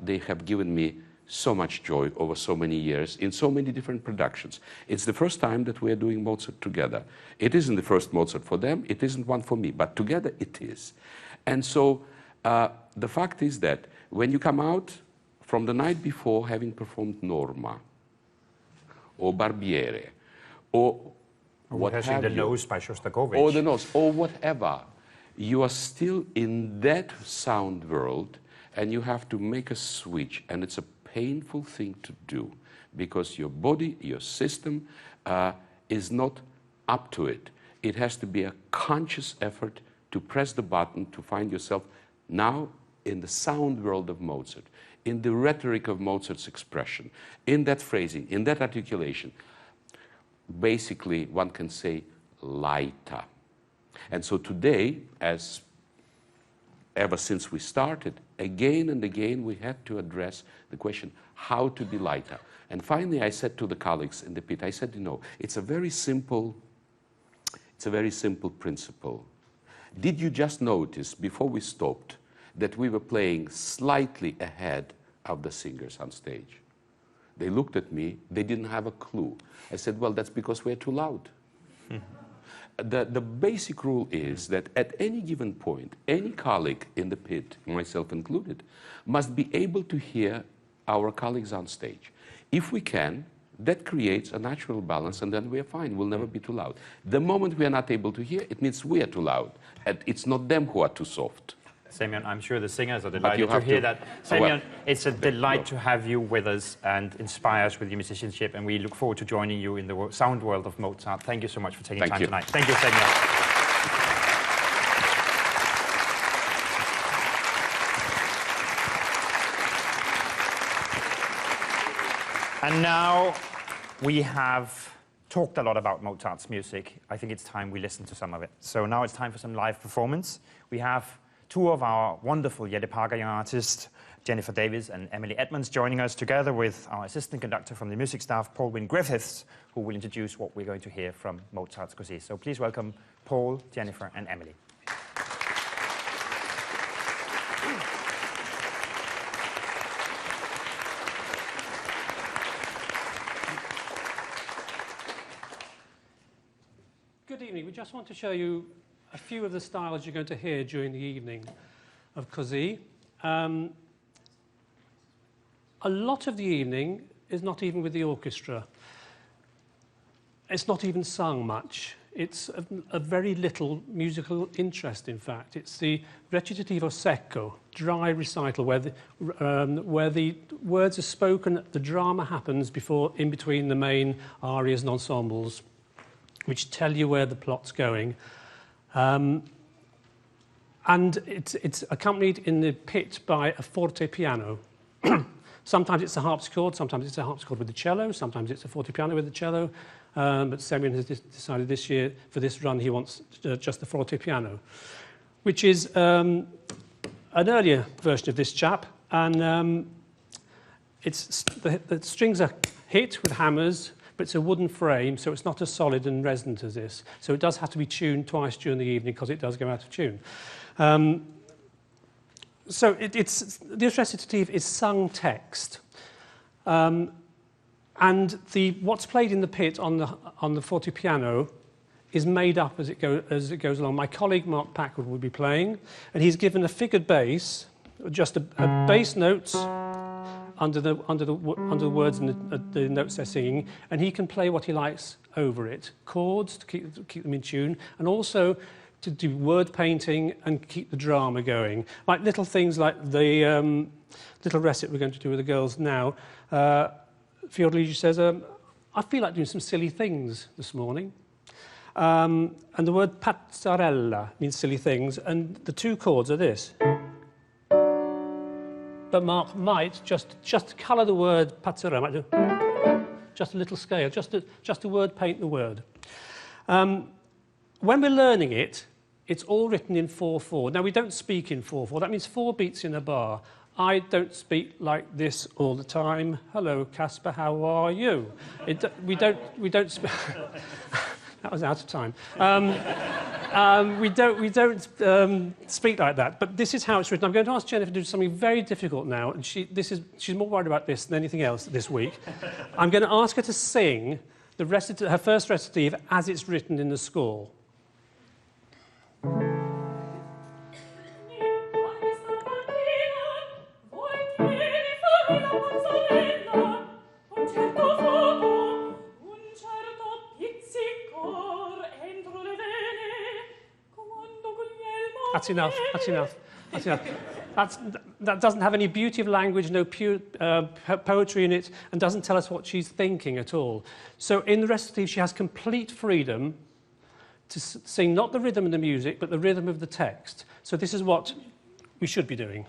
they have given me so much joy over so many years in so many different productions. It's the first time that we are doing Mozart together. It isn't the first Mozart for them, it isn't one for me, but together it is. And so the fact is that when you come out from the night before having performed Norma, or Barbiere, or what have the you, nose by Shostakovich, or the nose, or whatever, you are still in that sound world, and you have to make a switch, and it's a painful thing to do because your body, your system is not up to it. It has to be a conscious effort to press the button to find yourself now in the sound world of Mozart, in the rhetoric of Mozart's expression, in that phrasing, in that articulation. Basically, one can say lighter. And so today, ever since we started, again and again we had to address the question how to be lighter. And finally I said to the colleagues in the pit, I said, you know, it's a very simple principle. Did you just notice before we stopped that we were playing slightly ahead of the singers on stage? They looked at me, they didn't have a clue. I said, well, that's because we're too loud. The basic rule is that at any given point, any colleague in the pit, myself included, must be able to hear our colleagues on stage. If we can, that creates a natural balance, and then we are fine. We'll never be too loud. The moment we are not able to hear, it means we are too loud. And it's not them who are too soft. Semyon, I'm sure the singers are delighted to hear that. Semyon, it's a delight to have you with us and inspire us with your musicianship, and we look forward to joining you in the sound world of Mozart. Thank you so much for taking time tonight. Thank you, Semyon. And now we have talked a lot about Mozart's music. I think it's time we listen to some of it. So now it's time for some live performance. We have two of our wonderful Jette Parker young artists, Jennifer Davis and Emily Edmonds, joining us together with our assistant conductor from the music staff, Paul Wynne Griffiths, who will introduce what we're going to hear from Mozart's Così. So please welcome Paul, Jennifer, and Emily. Good evening. We just want to show you a few of the styles you're going to hear during the evening of Così. A lot of the evening is not even with the orchestra. It's not even sung much. It's a very little musical interest, in fact. It's the recitativo secco, dry recital, where the words are spoken, the drama happens in between the main arias and ensembles, which tell you where the plot's going. And it's accompanied in the pit by a forte piano. Sometimes it's a harpsichord, sometimes it's a harpsichord with the cello, sometimes it's a forte piano with the cello. But Semyon has decided this year, for this run, he wants just the forte piano, which is an earlier version of this chap. And the strings are hit with hammers, but it's a wooden frame, so it's not as solid and resonant as this. So it does have to be tuned twice during the evening because it does go out of tune. So this recitative is sung text. And what's played in the pit on the forte piano is made up as it goes along. My colleague Mark Packard will be playing, and he's given a figured bass, just a bass notes under the words and the notes they're singing, and he can play what he likes over it. Chords to keep them in tune, and also to do word painting and keep the drama going. Like little things like the little recit we're going to do with the girls now. Fiordligi says, I feel like doing some silly things this morning. And the word pazzarella means silly things, and the two chords are this. But Mark might just colour the word pazzarella, might do just a little scale, just a word paint the word. When we're learning it, it's all written in 4/4. Now, we don't speak in 4/4. That means 4 beats in a bar. I don't speak like this all the time. Hello, Casper, how are you? We don't speak... That was out of time. We don't speak like that, but this is how it's written. I'm going to ask Jennifer to do something very difficult now, and she's more worried about this than anything else this week. I'm going to ask her to sing her first recitative as it's written in the score. That's enough. That doesn't have any beauty of language, no pure poetry in it, and doesn't tell us what she's thinking at all. So in the recitative, she has complete freedom to sing not the rhythm of the music, but the rhythm of the text. So this is what we should be doing.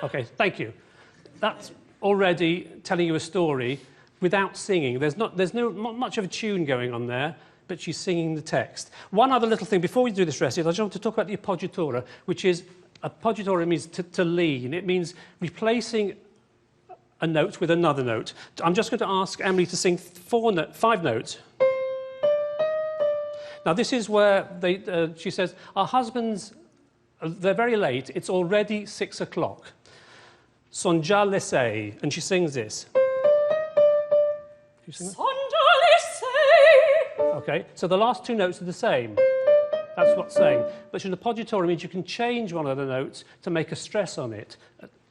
Okay, thank you. That's already telling you a story without singing. There's not much of a tune going on there, but she's singing the text. One other little thing, before we do this recitative, I just want to talk about the appoggiatura, which is, appoggiatura means to lean. It means replacing a note with another note. I'm just going to ask Emily to sing 5 notes. Now this is where she says, our husbands, they're very late, it's already 6 o'clock. Son già le 6, and she sings this. You sing that? Son già le 6. Okay, so the last 2 notes are the same. That's what's saying. But an appoggiatura means you can change one of the notes to make a stress on it.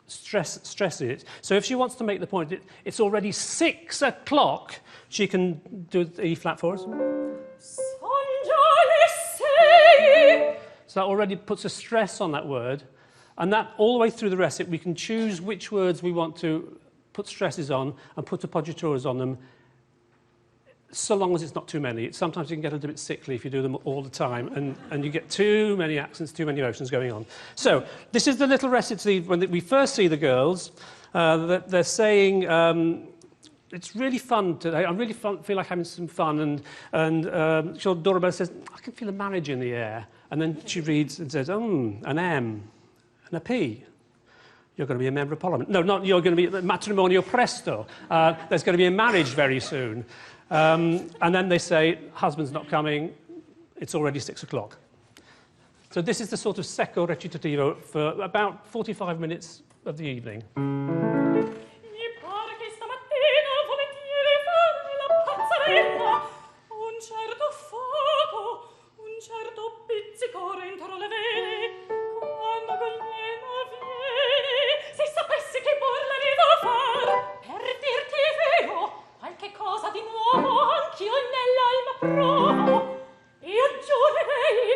Stress it. So if she wants to make the point, it's already 6 o'clock, she can do the E flat for us. Son già le 6. So that already puts a stress on that word. And that all the way through the rest, we can choose which words we want to put stresses on and put appoggiaturas on them, so long as it's not too many. Sometimes you can get a little bit sickly if you do them all the time, and you get too many accents, too many emotions going on. So this is the little recitative when we first see the girls. They're saying, it's really fun today. I really feel like having some fun. And Dorabella says, I can feel a marriage in the air. And then she reads and says, an M and a P. You're going to be a member of Parliament. No, not you're going to be matrimonio presto. There's going to be a marriage very soon. And then they say, husband's not coming, it's already 6 o'clock. So this is the sort of secco recitativo for about 45 minutes of the evening. Mi pare che stamattina volentieri farmi la pazzarella. Un certo fuoco, un certo pizzicore intorno alle vene. Quando Goglieno viene, se sapessi che burla gli do far. Per dirti vero, qualche cosa di nuovo anch'io nell'alma provo. Io giurerei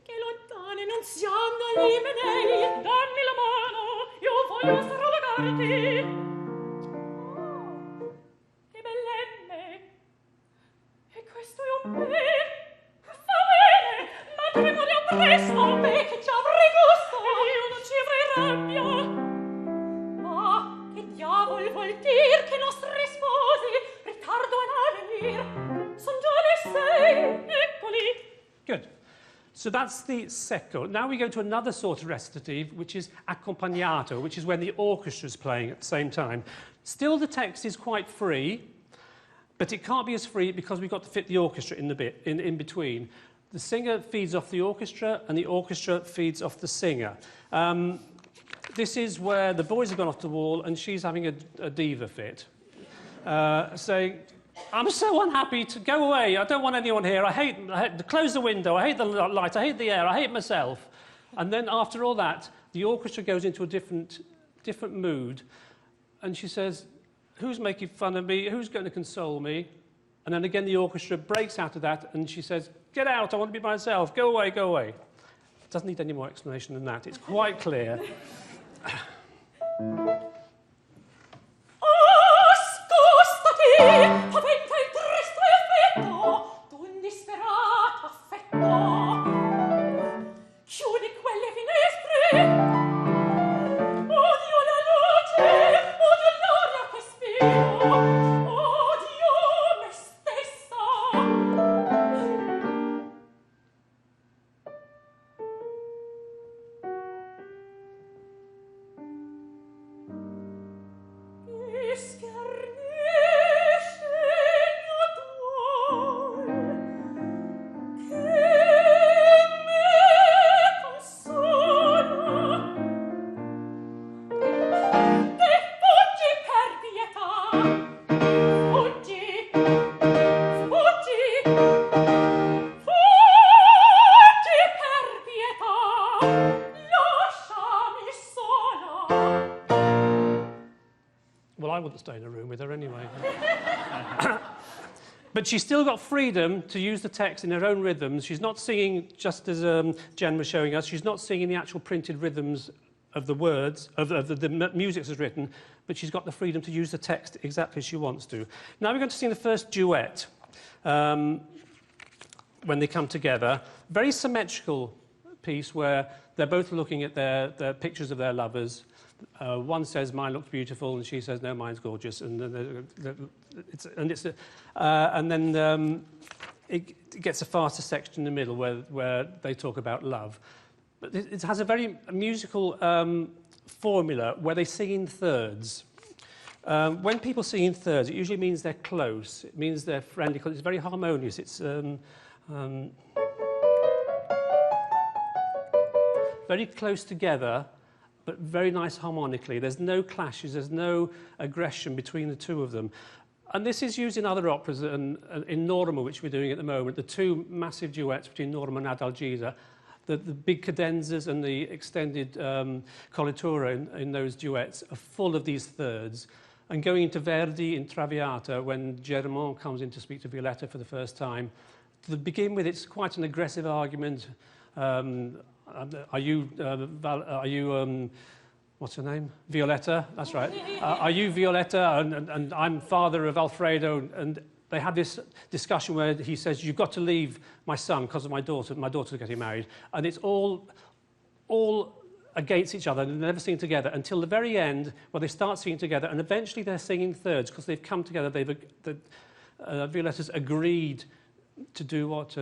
che lontane non siano gli menei. Dammi la mano, io voglio stravagarti. Oh, che bellemme. E questo è un me. Va bene, matrimonio presto, me che già avrei gusto. Io non ci avrei rabbia. Ma che diavolo vuol dir che nostri sposi ritardo a venir? Son già le 6, eccoli. Good. So that's the secco. Now we go to another sort of recitative, which is accompagnato, which is when the orchestra is playing at the same time. Still, the text is quite free, but it can't be as free because we've got to fit the orchestra in the bit in between. The singer feeds off the orchestra, and the orchestra feeds off the singer. This is where the boys have gone off the wall, and she's having a diva fit, saying, I'm so unhappy to go away. I don't want anyone here. I hate close the window. I hate the light. I hate the air. I hate myself. And then after all that, the orchestra goes into a different mood. And she says, who's making fun of me? Who's going to console me? And then again, the orchestra breaks out of that. And she says, get out. I want to be myself. Go away. Go away. It doesn't need any more explanation than that. It's quite clear. Paventa il tristo effetto d'un disperato affetto. Chiudi quelle finestre. Odio la luce, odio l'aria che spiro, odio me stessa. Stay in a room with her anyway. But she's still got freedom to use the text in her own rhythms. She's not singing, just as Jen was showing us, she's not singing the actual printed rhythms of the words, of the music that's written, but she's got the freedom to use the text exactly as she wants to. Now we're going to sing the first duet when they come together. Very symmetrical piece where they're both looking at their pictures of their lovers. One says, mine looks beautiful, and she says, no, mine's gorgeous. And then it gets a faster section in the middle where they talk about love. But it has a very musical formula where they sing in thirds. When people sing in thirds, it usually means they're close. It means they're friendly because it's very harmonious. It's very close together, but very nice harmonically. There's no clashes, there's no aggression between the two of them. And this is used in other operas, and in Norma, which we're doing at the moment, the two massive duets between Norma and Adalgisa, the big cadenzas and the extended coloratura in those duets are full of these thirds. And going into Verdi in Traviata, when Germont comes in to speak to Violetta for the first time, to begin with, it's quite an aggressive argument. Are you what's her name? Violetta, that's right. Are you Violetta? And I'm father of Alfredo. And they have this discussion where he says, you've got to leave my son because of my daughter's getting married. And it's all against each other, and they never sing together until the very end, where they start singing together, and eventually they're singing thirds because they've come together. Violetta's agreed to do what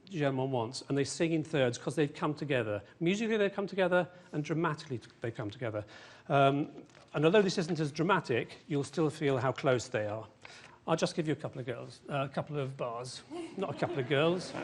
Germont wants, and they sing in thirds because they've come together. Musically they come together, and dramatically they come together. And although this isn't as dramatic, you'll still feel how close they are. I'll just give you a couple of bars, not a couple of girls.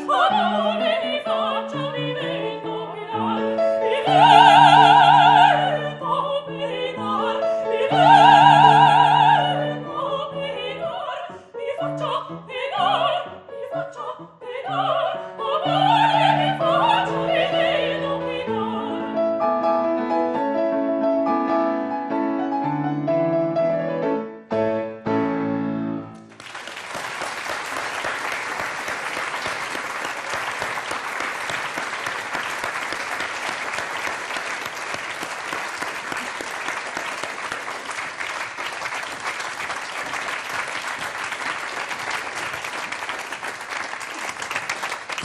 Oh,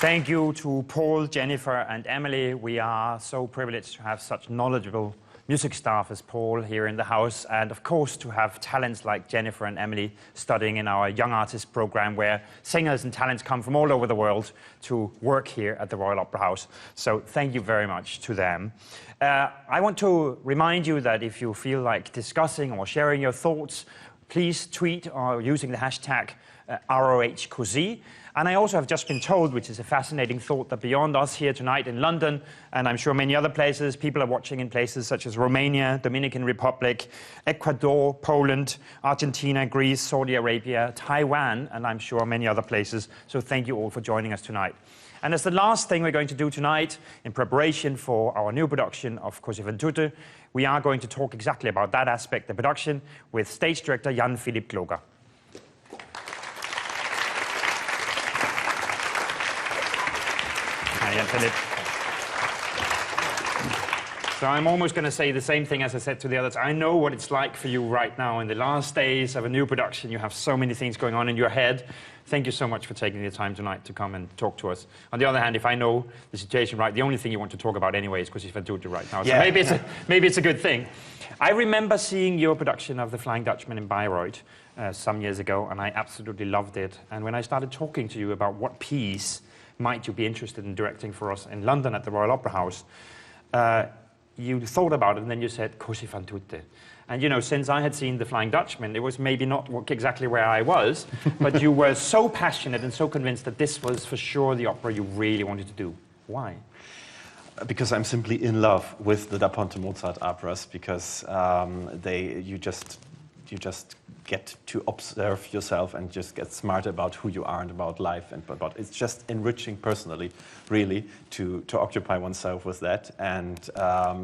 Thank you to Paul, Jennifer, and Emily. We are so privileged to have such knowledgeable music staff as Paul here in the house, and of course to have talents like Jennifer and Emily studying in our Young Artist program, where singers and talents come from all over the world to work here at the Royal Opera House. So thank you very much to them. I want to remind you that if you feel like discussing or sharing your thoughts, please tweet using the hashtag ROH Così. And I also have just been told, which is a fascinating thought, that beyond us here tonight in London, and I'm sure many other places, people are watching in places such as Romania, Dominican Republic, Ecuador, Poland, Argentina, Greece, Saudi Arabia, Taiwan, and I'm sure many other places. So thank you all for joining us tonight. And as the last thing we're going to do tonight, in preparation for our new production of Così, vento, we are going to talk exactly about that aspect of production with stage director Jan Philipp Gloger. Jan Philipp. So I'm almost going to say the same thing as I said to the others. I know what it's like for you right now in the last days of a new production. You have so many things going on in your head. Thank you so much for taking the time tonight to come and talk to us. On the other hand, if I know the situation right, the only thing you want to talk about anyway is Così, vento right now. So yeah. maybe it's a good thing. I remember seeing your production of The Flying Dutchman in Bayreuth some years ago, and I absolutely loved it. And when I started talking to you about what piece might you be interested in directing for us in London at the Royal Opera House, you thought about it and then you said, Così fan tutte. And you know, since I had seen The Flying Dutchman, it was maybe not exactly where I was, but you were so passionate and so convinced that this was for sure the opera you really wanted to do. Why? Because I'm simply in love with the Da Ponte Mozart operas, because you just get to observe yourself and just get smart about who you are and about life, and about it's just enriching personally, really, to occupy oneself with that. And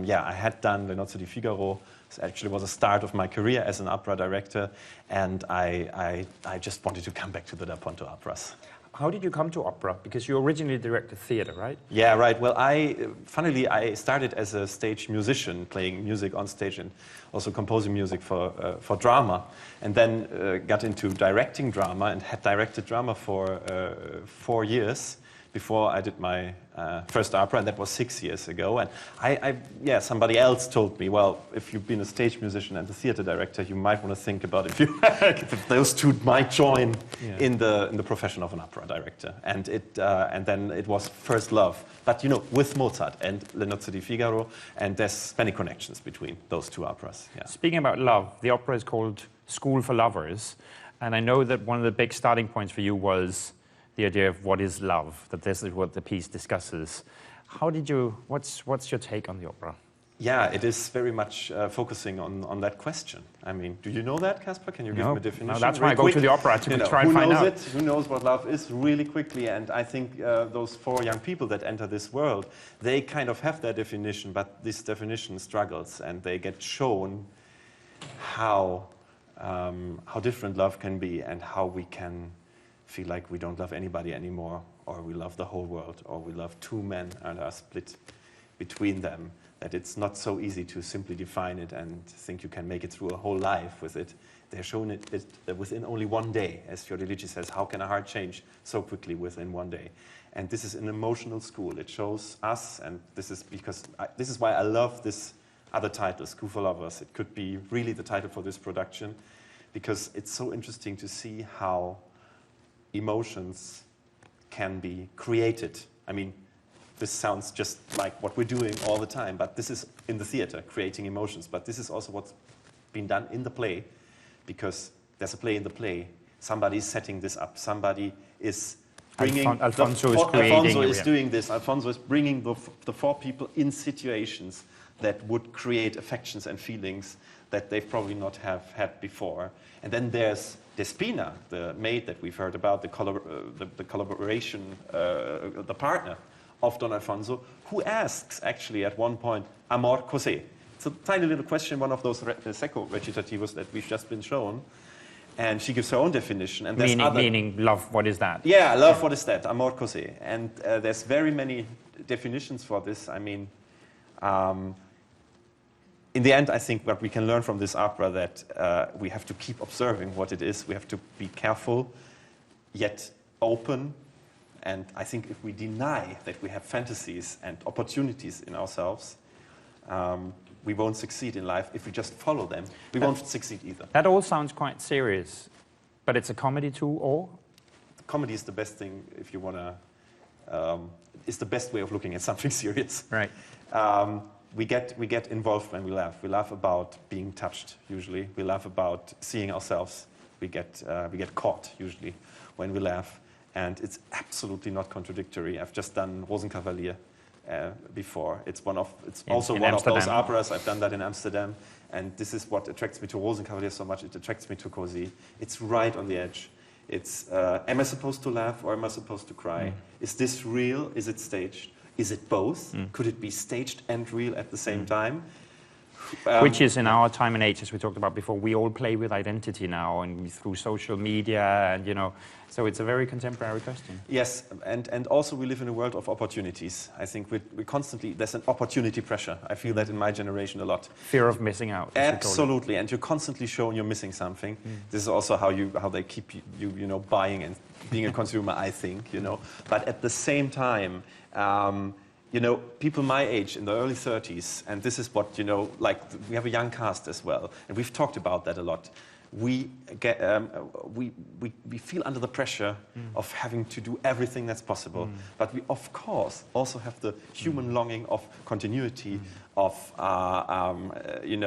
yeah, I had done Le Nozze di Figaro. It actually was a start of my career as an opera director, and I just wanted to come back to the Da Ponte operas. How did you come to opera? Because you originally directed theater, right? Yeah, right. Well, funnily, I started as a stage musician, playing music on stage and also composing music for drama, and then got into directing drama and had directed drama for 4 years before I did my first opera, and that was 6 years ago. And yeah, somebody else told me, well, if you've been a stage musician and a theater director, you might want to think about if those two might join in the profession of an opera director. And then it was first love. But you know, with Mozart and Le Nozze di Figaro, and there's many connections between those two operas. Yeah. Speaking about love, the opera is called School for Lovers, and I know that one of the big starting points for you was the idea of what is love, that this is what the piece discusses. What's your take on the opera? Yeah, it is very much focusing on that question. I mean, do you know that, Kasper? Can you give me a definition? No, that's why I go to the opera, to try and find out. Who knows what love is, really quickly? And I think those 4 young people that enter this world, they kind of have their definition, but this definition struggles, and they get shown how different love can be, and how we can feel like we don't love anybody anymore, or we love the whole world, or we love two men and are split between them, that it's not so easy to simply define it and think you can make it through a whole life with it. They're shown it within only 1 day. As Fiordilici says, how can a heart change so quickly within 1 day? And this is an emotional school. It shows us, and this is why I love this other title, School for Lovers. It could be really the title for this production, because it's so interesting to see how emotions can be created. I mean, this sounds just like what we're doing all the time, but this is in the theater, creating emotions. But this is also what's been done in the play, because there's a play in the play. Somebody is setting this up. Somebody is bringing... Alfonso is doing this. Alfonso is bringing the 4 people in situations that would create affections and feelings that they've probably not have had before. And then there's Despina, the maid that we've heard about, the collaboration, the partner of Don Alfonso, who asks actually at one point, amore così. It's a tiny little question, one of those secco recitativos that we've just been shown. And she gives her own definition. And meaning love, what is that? Yeah, love, what is that? Amore così. And there's very many definitions for this. I mean, in the end, I think what we can learn from this opera that we have to keep observing what it is. We have to be careful, yet open, And I think if we deny that we have fantasies and opportunities in ourselves, we won't succeed in life. If we just follow them, we won't succeed either. That all sounds quite serious, but it's a comedy too, or? Comedy is the best thing if you want to, it's the best way of looking at something serious. Right. We get involved when we laugh. We laugh about being touched, usually. We laugh about seeing ourselves. We get caught, usually, when we laugh. And it's absolutely not contradictory. I've just done Rosenkavalier before. It's also one of those operas. I've done that in Amsterdam. And this is what attracts me to Rosenkavalier so much. It attracts me to Così. It's right on the edge. It's, am I supposed to laugh or am I supposed to cry? Is this real? Is it staged? Is it both? Could it be staged and real at the same time? Which is in our time and age, as we talked about before, we all play with identity now and through social media, and so it's a very contemporary question. Yes, and also we live in a world of opportunities. I think we constantly, there's an opportunity pressure. I feel that in my generation a lot. Fear of missing out. Absolutely, and you're constantly shown you're missing something. This is also how they keep you buying and being a consumer, I think, But at the same time, people my age in the early 30s, and this is what, like we have a young cast as well, and we've talked about that a lot. We get, we feel under the pressure of having to do everything that's possible, but we of course also have the human longing of continuity, of in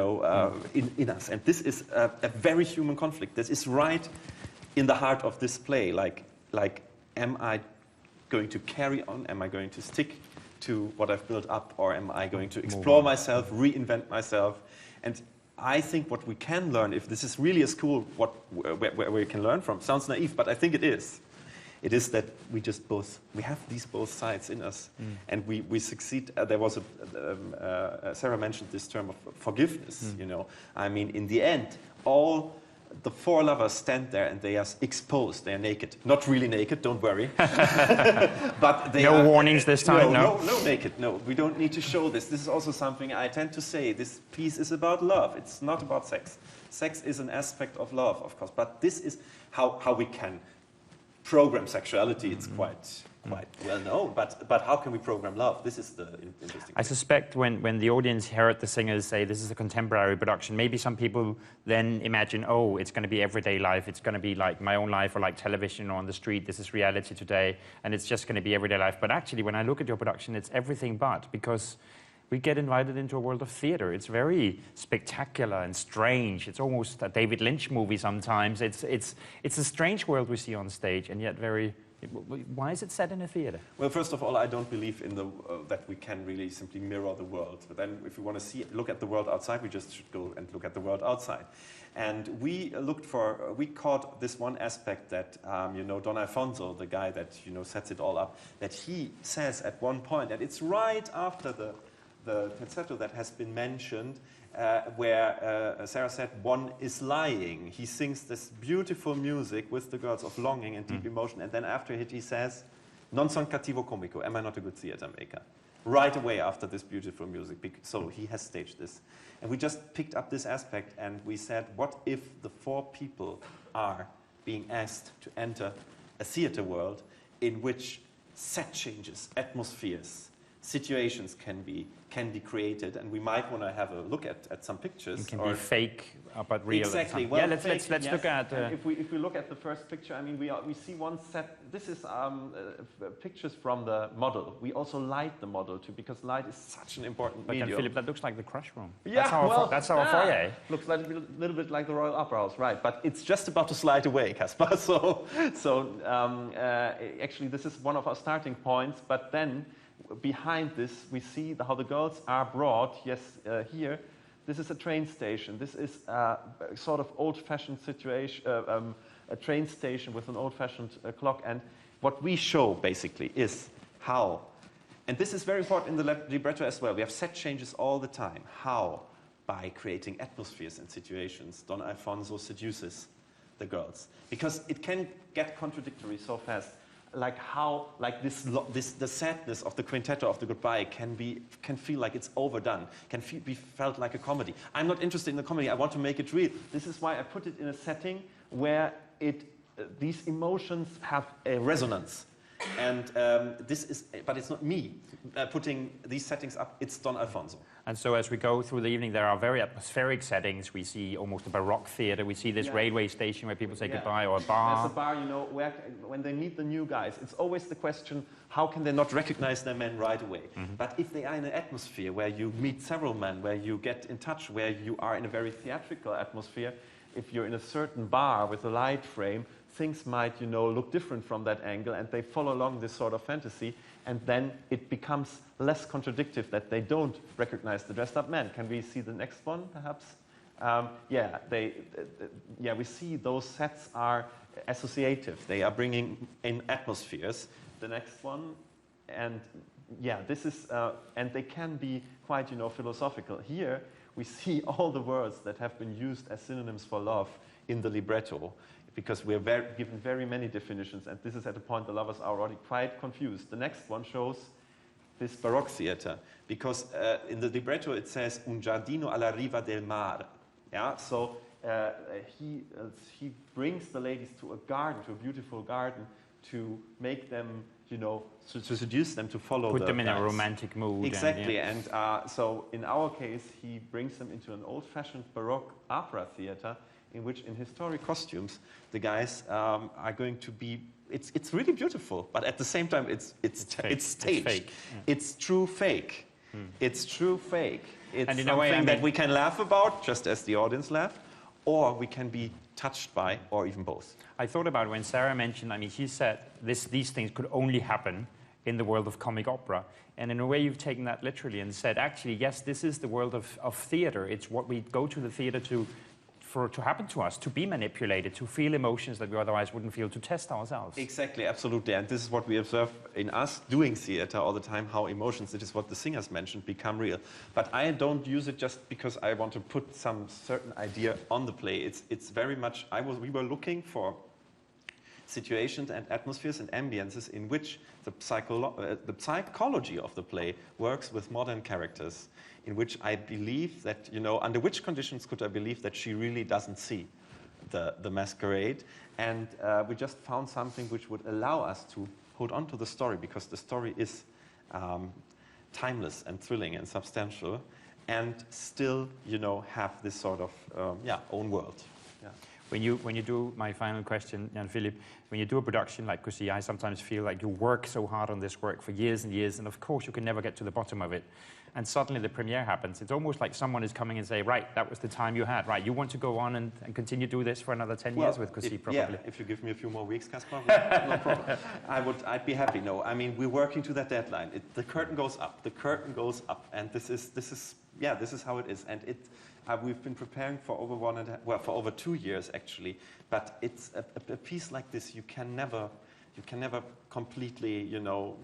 us, and this is a very human conflict. This is right in the heart of this play. Like, am I going to carry on? Am I going to stick to what I've built up, or am I going to explore myself, reinvent myself? And I think what we can learn, if this is really a school where we can learn from, sounds naive, but I think it is. It is that we have these both sides in us, and we succeed. There was Sarah mentioned this term of forgiveness, I mean, in the end, all the four lovers stand there and they are exposed. They are naked. Not really naked, don't worry. But they no warnings this time, no naked. No, we don't need to show this. This is also something I tend to say. This piece is about love. It's not about sex. Sex is an aspect of love, of course. But this is how we can program sexuality. It's quite well known, but how can we program love? This is the interesting I suspect when the audience heard the singers say this is a contemporary production, maybe some people then imagine, oh, it's going to be everyday life, it's going to be like my own life or like television or on the street, this is reality today, and it's just going to be everyday life. But actually, when I look at your production, it's everything but, because we get invited into a world of theater. It's very spectacular and strange. It's almost a David Lynch movie sometimes. It's a strange world we see on stage, and yet very... Why is it set in a theater? Well, first of all, I don't believe in that we can really simply mirror the world. But then if we want to look at the world outside, we just should go and look at the world outside. And we caught this one aspect that, Don Alfonso, the guy that, sets it all up, that he says at one point, and it's right after the terzetto that has been mentioned, where Sarah said, one is lying. He sings this beautiful music with the girls of longing and deep emotion, and then after it he says, non son cattivo comico, am I not a good theater maker? Right away after this beautiful music, so he has staged this. And we just picked up this aspect and we said, what if the four people are being asked to enter a theater world in which set changes, atmospheres, situations can be created, and we might want to have a look at some pictures. It can be fake, but real. Exactly. Well, let's yes. look at. If we look at the first picture, I mean, we see one set. This is pictures from the model. We also light the model too, because light is such an important medium. Jan Philipp, that looks like the crush room. Yeah, that's our foyer. Looks like a little bit like the Royal Opera House, right? But it's just about to slide away, Caspar. Actually, this is one of our starting points. But then, behind this, we see how the girls are brought. Yes, here. This is a train station. This is a sort of old-fashioned situation, a train station with an old-fashioned clock. And what we show, basically, is how, and this is very important in the libretto as well, we have set changes all the time. How? By creating atmospheres and situations, Don Alfonso seduces the girls. Because it can get contradictory so fast. Like how, like the sadness of the quintetto of the goodbye can feel like it's overdone, can be felt like a comedy. I'm not interested in the comedy. I want to make it real. This is why I put it in a setting where these emotions have a resonance. And this is, but it's not me putting these settings up, it's Don Alfonso. And so as we go through the evening, there are very atmospheric settings. We see almost a Baroque theater. We see this railway station where people say goodbye, or a bar. There's a bar, you know, where when they meet the new guys, it's always the question, how can they not recognize their men right away? But if they are in an atmosphere where you meet several men, where you get in touch, where you are in a very theatrical atmosphere, if you're in a certain bar with a light frame, things might, you know, look different from that angle, and they follow along this sort of fantasy, and then it becomes less contradictory that they don't recognize the dressed-up men. Can we see the next one, perhaps? We see those sets are associative. They are bringing in atmospheres. The next one, and this is, and they can be quite, you know, philosophical. Here we see all the words that have been used as synonyms for love in the libretto, because we're given very many definitions, and this is at a point the lovers are already quite confused. The next one shows this Baroque theater, because in the libretto it says un giardino alla riva del mare. Yeah, so he brings the ladies to a garden, to a beautiful garden, to make them, you know, to seduce them to follow. Put them in guys. a romantic mood. Exactly, and so in our case, he brings them into an old-fashioned Baroque opera theater, in which, in historic costumes, the guys are going to be. It's really beautiful, but at the same time, it's staged. It's fake. It's true fake. It's true fake. It's and in something a way, that we can laugh about, just as the audience laughed, or we can be touched by, or even both. I thought about when Sarah mentioned, I mean, she said these things could only happen in the world of comic opera. And in a way, you've taken that literally and said, actually, yes, this is the world of theater. It's what we go to the theater to happen to us, to be manipulated, to feel emotions that we otherwise wouldn't feel, to test ourselves. Exactly, absolutely. And this is what we observe in us doing theater all the time, how emotions, it is what the singers mentioned, become real. But I don't use it just because I want to put some certain idea on the play. It's very much, we were looking for situations and atmospheres and ambiences in which the psychology of the play works with modern characters, in which I believe that, you know, under which conditions could I believe that she really doesn't see the masquerade? And we just found something which would allow us to hold on to the story, because the story is timeless and thrilling and substantial, and still, you know, have this sort of own world. Yeah. When you do, my final question, Jan Philipp, when you do a production like Così, I sometimes feel like you work so hard on this work for years and years, and of course you can never get to the bottom of it. And suddenly the premiere happens. It's almost like someone is coming and saying, right, that was the time you had, right? You want to go on and continue to do this for another 10 years with Così, probably. Yeah, if you give me a few more weeks, Kaspar, no problem. I'd be happy. No, I mean, we're working to that deadline. The curtain goes up. The curtain goes up, and this is how it is. And we've been preparing for for over 2 years actually. But it's a piece like this. You can never completely, you know.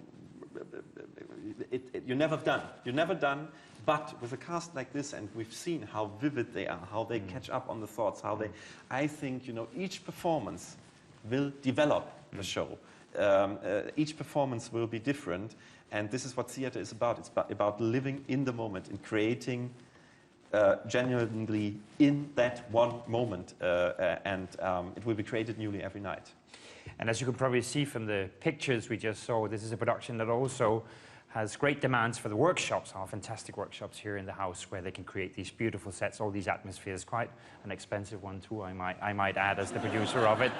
You're never done. But with a cast like this, and we've seen how vivid they are, how they catch up on the thoughts, I think, you know, each performance will develop the show. Each performance will be different, and this is what theater is about. It's about living in the moment and creating genuinely in that one moment, and it will be created newly every night. And as you can probably see from the pictures we just saw, this is a production that also has great demands for the workshops, our fantastic workshops here in the house, where they can create these beautiful sets, all these atmospheres. Quite an expensive one too, I might add, as the producer of it.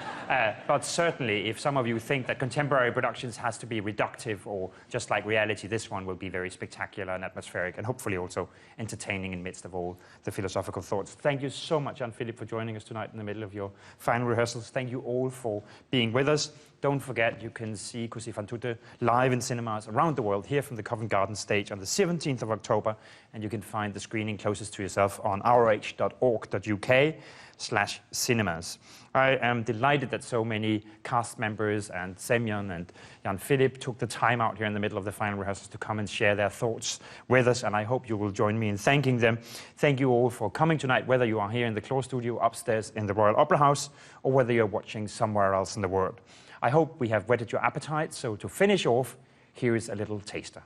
But certainly, if some of you think that contemporary productions has to be reductive or just like reality, this one will be very spectacular and atmospheric, and hopefully also entertaining in midst of all the philosophical thoughts. Thank you so much, Jan Philipp, for joining us tonight in the middle of your final rehearsals. Thank you all for being with us. Don't forget, you can see Così fan tutte live in cinemas around the world, here from the Covent Garden stage on the 17th of October, and you can find the screening closest to yourself on roh.org.uk/cinemas. I am delighted that so many cast members and Semyon and Jan Philipp took the time out here in the middle of the final rehearsals to come and share their thoughts with us, and I hope you will join me in thanking them. Thank you all for coming tonight, whether you are here in the Claw Studio upstairs in the Royal Opera House, or whether you're watching somewhere else in the world. I hope we have whetted your appetite, so to finish off, here is a little taster.